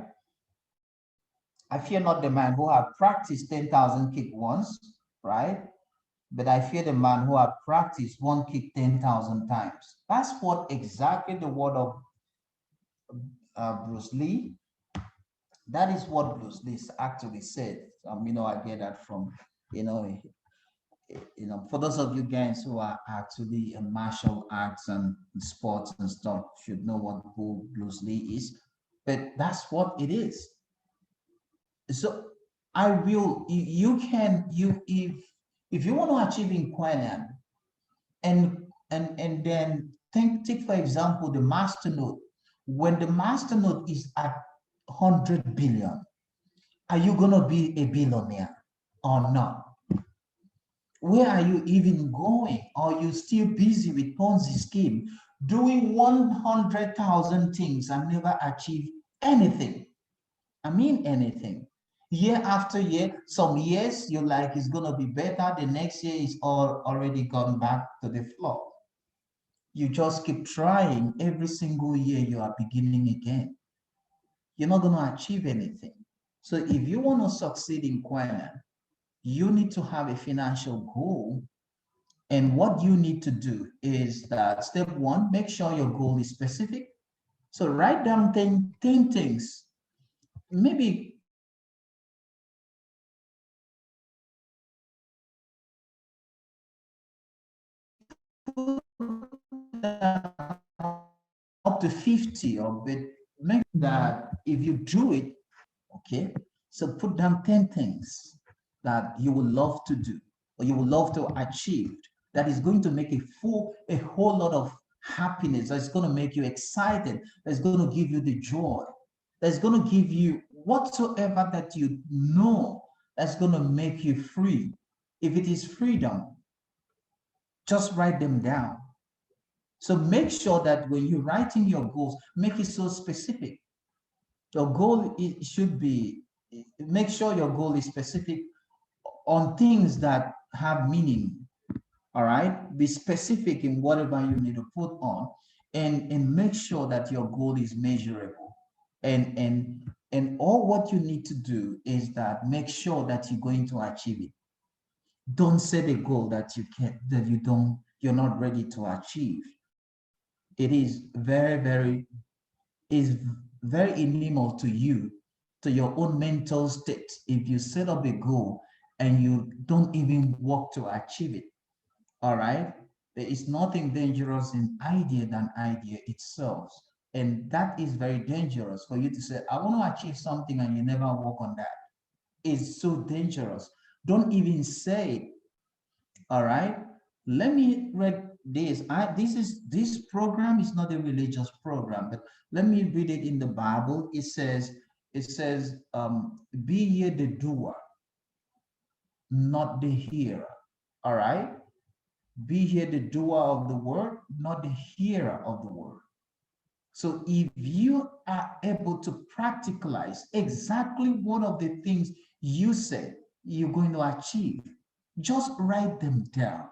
I fear not the man who have practiced 10,000 kick once, right? But I fear the man who have practiced one kick 10,000 times. That's what exactly the word of Bruce Lee. That is what Bruce Lee actually said. I get that from, for those of you guys who are actually in martial arts and sports and stuff, should know who Bruce Lee is. But that's what it is. So I will, if you want to achieve in Kuailian, and then take for example the master node. When the master node is at 100 billion, are you gonna be a billionaire or not? Where are you even going? Are you still busy with Ponzi scheme, doing 100,000 things and never achieve anything? I mean anything. Year after year, some years you're like it's gonna be better. The next year is already gone back to the floor. You just keep trying. Every single year you are beginning again. You're not gonna achieve anything. So if you want to succeed in Kuailian, you need to have a financial goal. And what you need to do is that step one, make sure your goal is specific. So write down 10 things. Maybe up to 50 or but make that if you do it, okay, so put down 10 things that you would love to do or you would love to achieve that is going to make a whole lot of happiness, that's going to make you excited, that's going to give you the joy, that's going to give you whatsoever that you know that's going to make you free. If it is freedom, just write them down. So make sure that when you're writing your goals, make it so specific. Your goal should be, make sure your goal is specific on things that have meaning. All right, be specific in whatever you need to put on, and make sure that your goal is measurable. And all what you need to do is that make sure that you're going to achieve it. Don't set a goal that you can't, that you're not ready to achieve. It is very inimical to you, to your own mental state, if you set up a goal and you don't even work to achieve it. All right, there is nothing dangerous in idea than idea itself, and that is very dangerous for you to say I want to achieve something and you never work on that. It's so dangerous. Don't even say it. All right, let me read this. This program is not a religious program, but let me read it in the Bible. It says be ye the doer, not the hearer. All right, be ye the doer of the word, not the hearer of the word. So if you are able to practicalize exactly one of the things you said you're going to achieve, just write them down.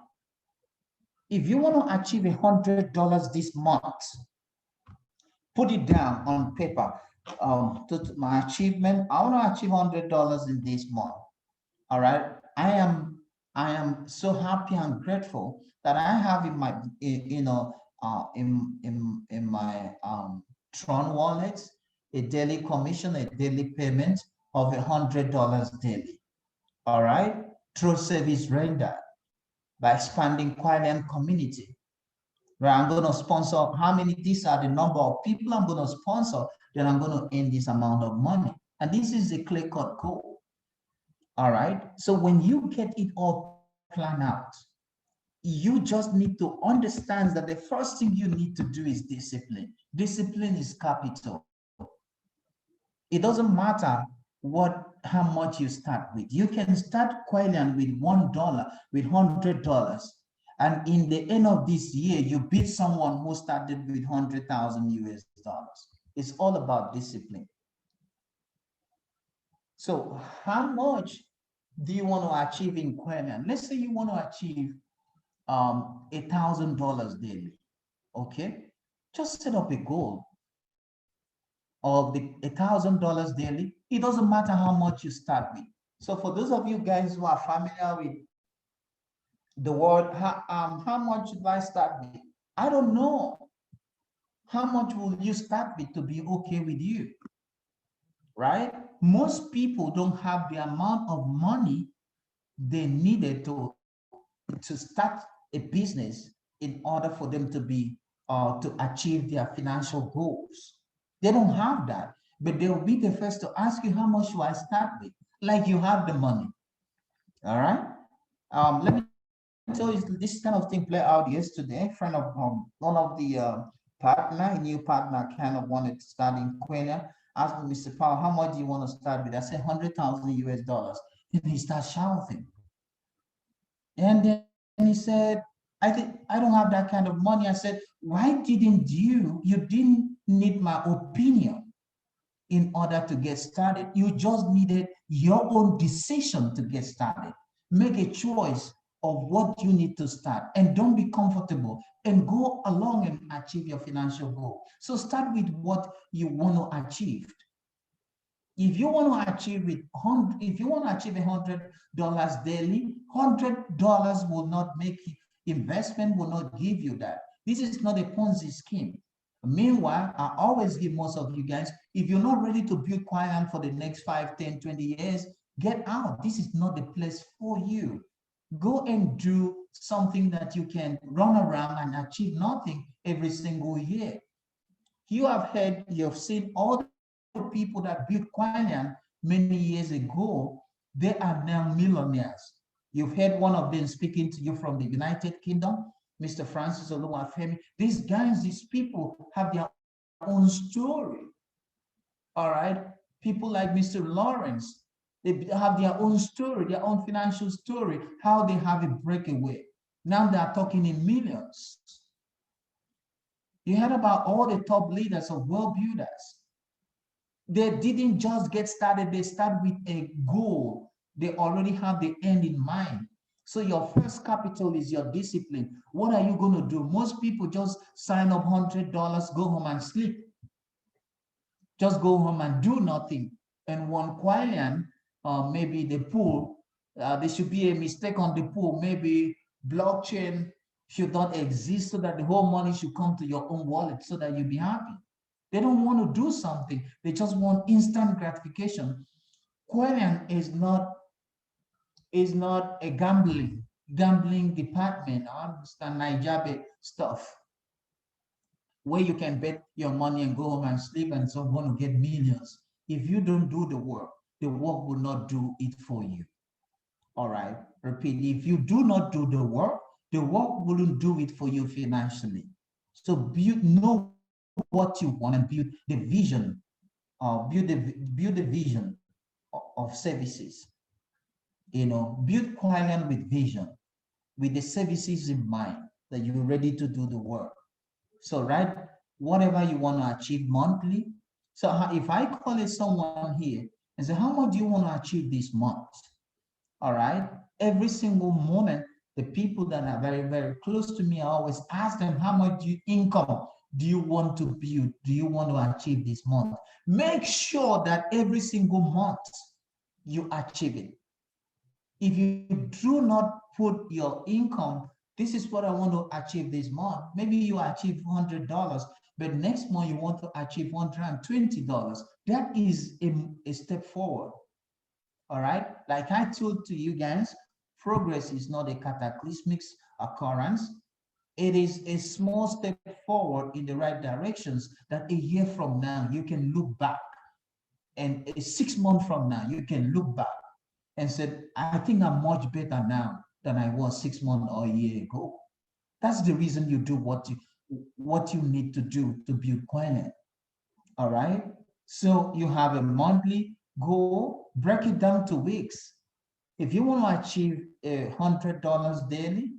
If you want to achieve $100 this month, put it down on paper. To my achievement, I want to achieve $100 in this month. All right. I am so happy and grateful that I have in my in my Tron wallet a daily commission, a daily payment of $100 daily. All right, through service rendered by expanding Kuailian community. Right, I'm going to sponsor how many, these are the number of people I'm going to sponsor, then I'm going to earn this amount of money. And this is a clear-cut goal. All right, so when you get it all planned out, you just need to understand that the first thing you need to do is discipline. Discipline is capital. It doesn't matter how much you start with. You can start Kuailian with $1, with $100, and in the end of this year, you beat someone who started with 100,000 US dollars. It's all about discipline. So how much do you want to achieve in Kuailian? Let's say you want to achieve $1,000 daily. Okay, just set up a goal of the $1,000 daily. It doesn't matter how much you start with. So for those of you guys who are familiar with the word, how much should I start with? I don't know. How much will you start with to be okay with you? Right? Most people don't have the amount of money they needed to start a business in order for them to be to achieve their financial goals. They don't have that, but they'll be the first to ask you how much should I start with, like you have the money. All right. Let me tell you, this kind of thing played out yesterday. A friend of one of the partner, a new partner, kind of wanted to start in Kuailian. Asked me, Mr. Powell, how much do you want to start with? I said $100,000 US. And he started shouting. And then he said, I don't have that kind of money. I said, why didn't you didn't need my opinion in order to get started. You just needed your own decision to get started. Make a choice of what you need to start and don't be comfortable and go along and achieve your financial goal. So start with what you want to achieve. If you want to achieve $100 daily, $100 will not make investment, will not give you that. This is not a Ponzi scheme. Meanwhile, I always give most of you guys, if you're not ready to build Kuailian for the next 5, 10, 20 years, get out. This is not the place for you. Go and do something that you can run around and achieve nothing every single year. You have seen all the people that built Kuailian many years ago, they are now millionaires. You've heard one of them speaking to you from the United Kingdom, Mr. Francis Oluwafemi. These guys, these people have their own story. All right. People like Mr. Lawrence, they have their own story, their own financial story, how they have a breakaway. Now they are talking in millions. You heard about all the top leaders of world builders. They didn't just get started, they start with a goal. They already have the end in mind. So your first capital is your discipline. What are you going to do? Most people just sign up $100, go home and sleep. Just go home and do nothing. And one Kuailian, maybe the pool, there should be a mistake on the pool. Maybe blockchain should not exist so that the whole money should come to your own wallet so that you'll be happy. They don't want to do something. They just want instant gratification. Kuailian is not a gambling department. I understand Nijabe stuff where you can bet your money and go home and sleep and so going to get millions. If you don't do the work will not do it for you. All right, repeat, if you do not do the work wouldn't do it for you financially. So know what you want and build the vision, build the vision of services. You know, build Kuailian with vision, with the services in mind that you're ready to do the work. So write whatever you want to achieve monthly. So if I call it someone here and say, how much do you want to achieve this month? All right. Every single moment, the people that are very, very close to me, I always ask them, how much income do you want to build? Do you want to achieve this month? Make sure that every single month you achieve it. If you do not put your income, this is what I want to achieve this month. Maybe you achieve $100, but next month you want to achieve $120. That is a step forward. All right. Like I told to you guys, progress is not a cataclysmic occurrence. It is a small step forward in the right directions that a year from now you can look back, and 6 months from now you can look back and said, I think I'm much better now than I was 6 months or a year ago. That's the reason you do what you need to do to build Kuailian. All right. So you have a monthly goal, break it down to weeks. If you want to achieve $100 daily,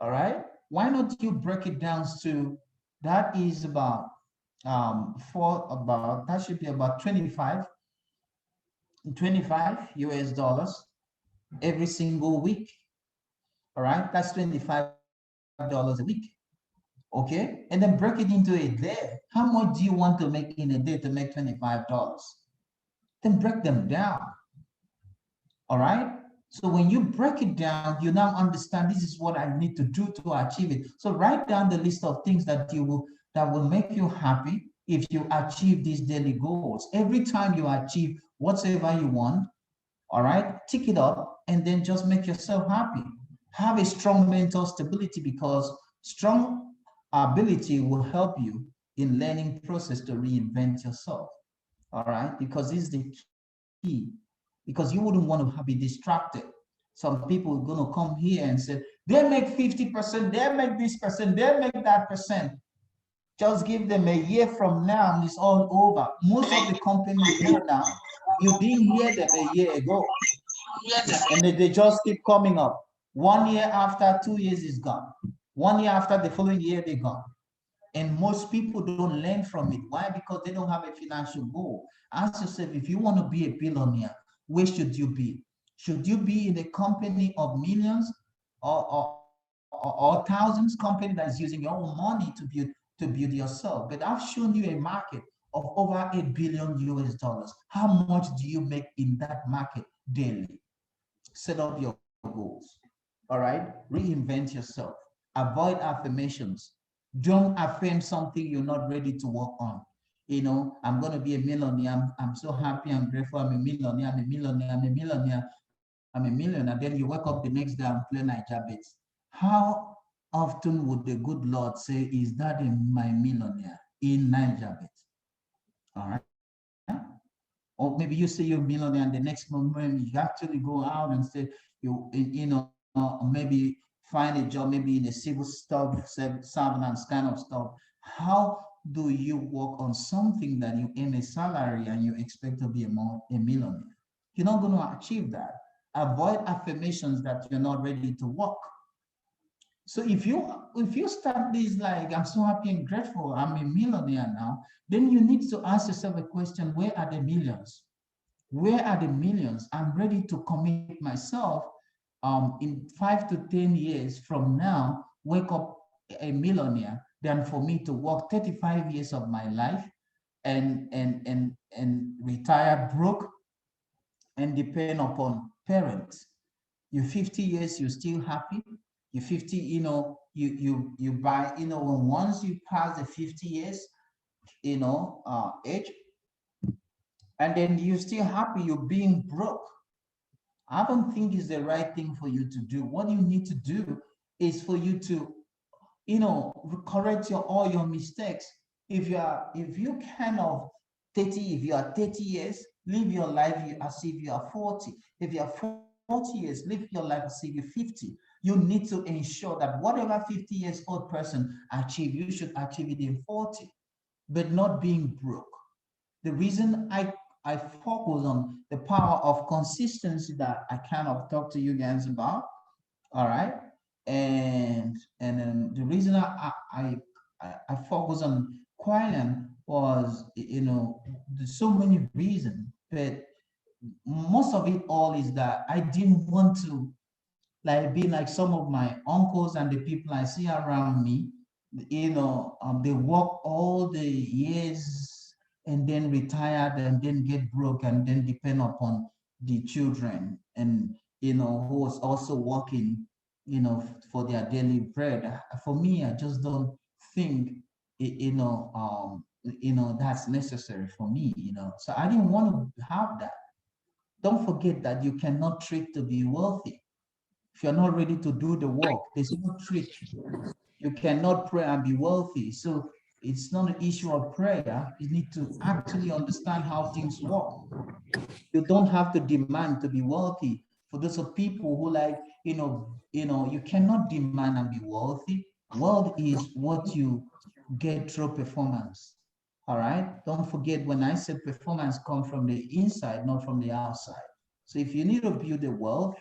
all right, why not you break it down to, that is about that should be about 25 US dollars every single week. All right, that's $25 a week. Okay, and then break it into a day. How much do you want to make in a day to make $25? Then break them down. All right. So when you break it down, you now understand this is what I need to do to achieve it. So write down the list of things that will make you happy if you achieve these daily goals. Every time you achieve whatever you want, all right, tick it up and then just make yourself happy. Have a strong mental stability, because strong ability will help you in learning process to reinvent yourself. All right, because this is the key. Because you wouldn't want to be distracted. Some people are going to come here and say, they make 50%, they make this percent, they make that percent. Just give them a year from now and it's all over. Most of the companies here now, you didn't hear them a year ago. And they just keep coming up. 1 year after, 2 years is gone. 1 year after, the following year, they're gone. And most people don't learn from it. Why? Because they don't have a financial goal. Ask yourself, if you want to be a billionaire, where should you be? Should you be in a company of millions or thousands, company that's using your own money to build yourself? But I've shown you a market of over 8 billion US dollars. How much do you make in that market daily? Set up your goals. All right, reinvent yourself. Avoid affirmations. Don't affirm something you're not ready to work on. You know, I'm going to be a millionaire. I'm so happy. I'm grateful. I'm a millionaire. I'm a millionaire. I'm a millionaire. I'm a millionaire. Then you wake up the next day and play Niger bets. How often would the good Lord say, is that my millionaire in Niger bets? All right. Or maybe you say you're a millionaire and the next moment you actually go out and say, maybe find a job, maybe in a civil stuff, surveillance kind of stuff. How do you work on something that you earn a salary and you expect to be a millionaire? You're not going to achieve that. Avoid affirmations that you're not ready to work. So if you start this like, I'm so happy and grateful, I'm a millionaire now, then you need to ask yourself a question, where are the millions? Where are the millions? I'm ready to commit myself in 5 to 10 years from now, wake up a millionaire than for me to work 35 years of my life and retire broke and depend upon parents. You're 50 years, you're still happy. You're 50, you buy, once you pass the 50 years, age, and then you're still happy, you're being broke. I don't think it's the right thing for you to do. What you need to do is for you to, correct all your mistakes. If you kind of 30, if you are 30 years, live your life as if you are 40. If you are 40 years, live your life as if you're 50. You need to ensure that whatever 50 years old person achieve, you should achieve it in 40, but not being broke. The reason I focus on the power of consistency that I kind of talked to you guys about, all right, and the reason I focus on Kuailian was, there's so many reasons, but most of it all is that I didn't want to like be like some of my uncles and the people I see around me. They work all the years and then retired and then get broke and then depend upon the children, and who was also working for their daily bread. For me, I just don't think that's necessary for me. So I didn't want to have that. Don't forget that you cannot trick to be wealthy. If you're not ready to do the work, there's no trick. You cannot pray and be wealthy. So it's not an issue of prayer. You need to actually understand how things work. You don't have to demand to be wealthy. For those of people who like, you cannot demand and be wealthy. Wealth is what you get through performance. All right. Don't forget, when I said performance comes from the inside, not from the outside. So if you need to build a wealth,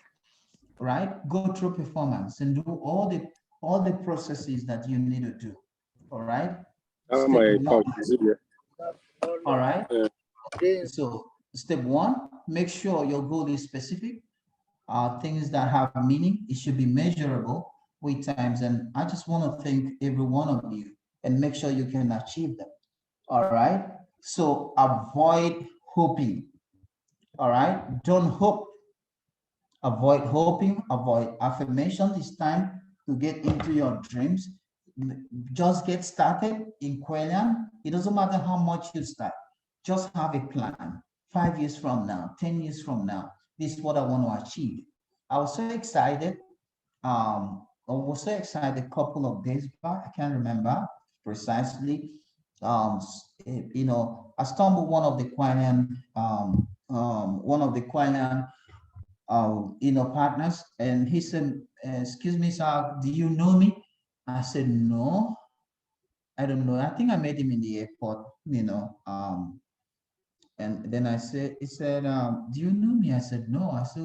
right, go through performance and do all the processes that you need to do. All right. Step one. All right. So step one, make sure your goal is specific. Things that have meaning. It should be measurable with times. And I just want to thank every one of you and make sure you can achieve them. All right. So avoid hoping. All right. Don't hope. Avoid hoping, avoid affirmation. It's time to get into your dreams. Just get started in Kuailian. It doesn't matter how much you start. Just have a plan. 5 years from now, 10 years from now, this is what I want to achieve. I was so excited. I was so excited a couple of days back. I can't remember precisely. I stumbled one of the Kuailian partners, and he said, "Excuse me, sir, do you know me?" I said, "No, I don't know. I think I met him in the airport, and then he said, "Do you know me?" I said, "No." I said,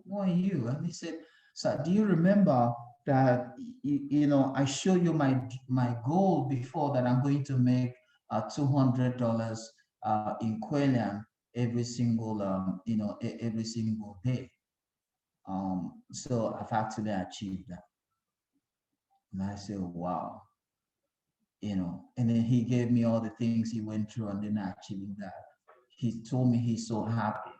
who are you? And he said, sir, do you remember that, I show you my goal before that I'm going to make $200 in Kuailian every single, every single day. So I've actually achieved that. And I said, wow, and then he gave me all the things he went through and then achieving that. He told me he's so happy.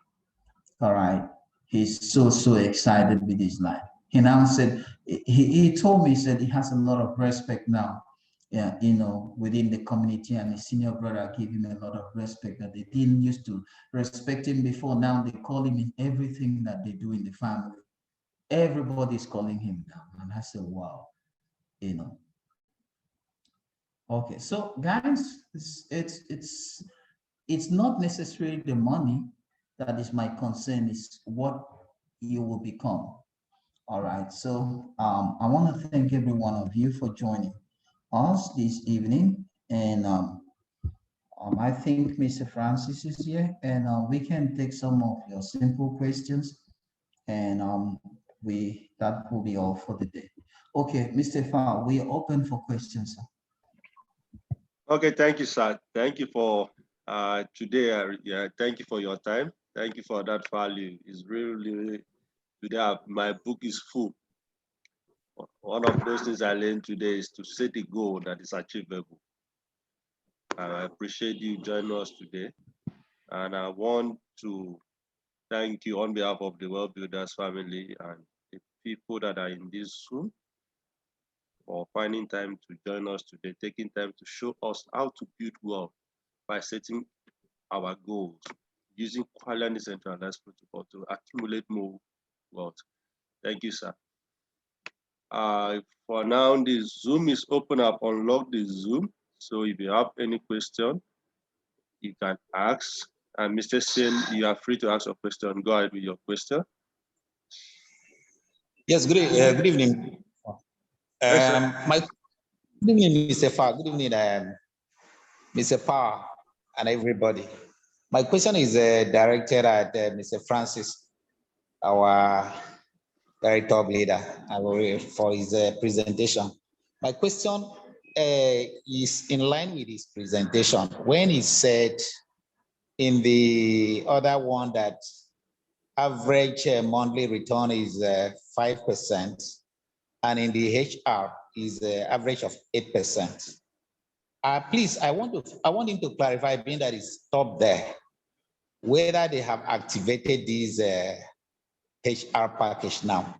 All right. He's so excited with his life. He now said, he told me, he said he has a lot of respect now, yeah, within the community, and his senior brother gave him a lot of respect that they didn't used to respect him before. Now they call him in everything that they do in the family. Everybody's calling him now. And I said, wow, you know. Okay, so guys, it's not necessarily the money that is my concern, is what you will become. All right, so I want to thank every one of you for joining us this evening. And I think Mr. Francis is here, and we can take some of your simple questions, and that will be all for the day. Okay, Mr. Fa, we are open for questions, sir. Okay, thank you, sir. Thank you for today. Yeah, thank you for your time. Thank you for that value. It's really today. My book is full. One of those things I learned today is to set a goal that is achievable. I appreciate you joining us today, and I want to thank you on behalf of the Well Builders family and the people that are in this room for finding time to join us today, taking time to show us how to build wealth by setting our goals, using Kuailian decentralized protocol to accumulate more wealth. Thank you, sir. For now, the Zoom is open. I've unlocked the Zoom. So if you have any question, you can ask. And Mr. Sen, you are free to ask a question. Go ahead with your question. Yes, good evening. Yes, Good evening, Mr. Fa. Good evening, Mr. Pa, and everybody. My question is directed at Mr. Francis, our director of leader, for his presentation. My question is in line with his presentation. When he said in the other one that average monthly return is 5%, and in the HR is average of 8%. Please, I want him to clarify, being that it's stopped there, whether they have activated this HR package now,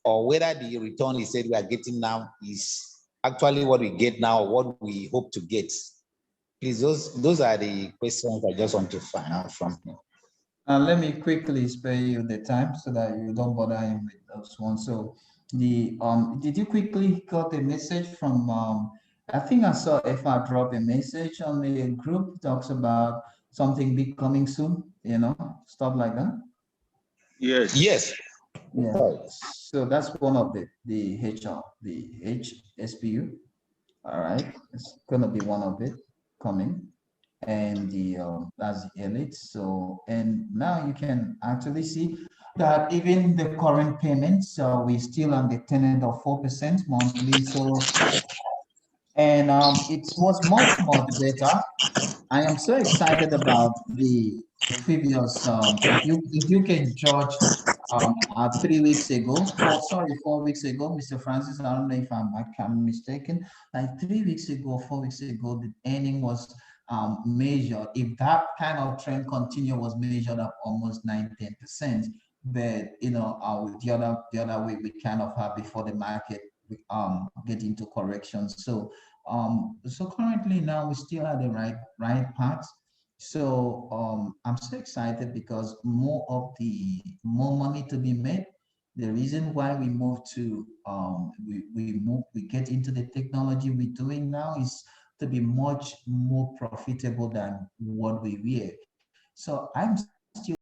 or whether the return he said we are getting now is actually what we get now, or what we hope to get. Please, those are the questions I just want to find out from him. Let me quickly spare you the time so that you don't bother him with those ones. So did you quickly got a message from I think I saw FR drop a message on the group, talks about something big coming soon, stuff like that. Yes. Yes. Yeah. So that's one of the HR, the HSPU. All right, it's gonna be one of it coming, and that's the elite. So, and now you can actually see that even the current payments, we still on the tenant of 4% monthly. So, and it was much better. I am so excited about the previous. If you can judge, 3 weeks ago, 4 weeks ago, Mr. Francis, I don't know if I'm mistaken. Like 3 weeks ago, 4 weeks ago, the earning was measured. If that kind of trend continue, was measured up almost 9-10%. But the other way we kind of have before the market get into correction. So currently now we still have the right path. So I'm so excited because more money to be made. The reason why we move to we get into the technology we're doing now is to be much more profitable than what we were. So I'm still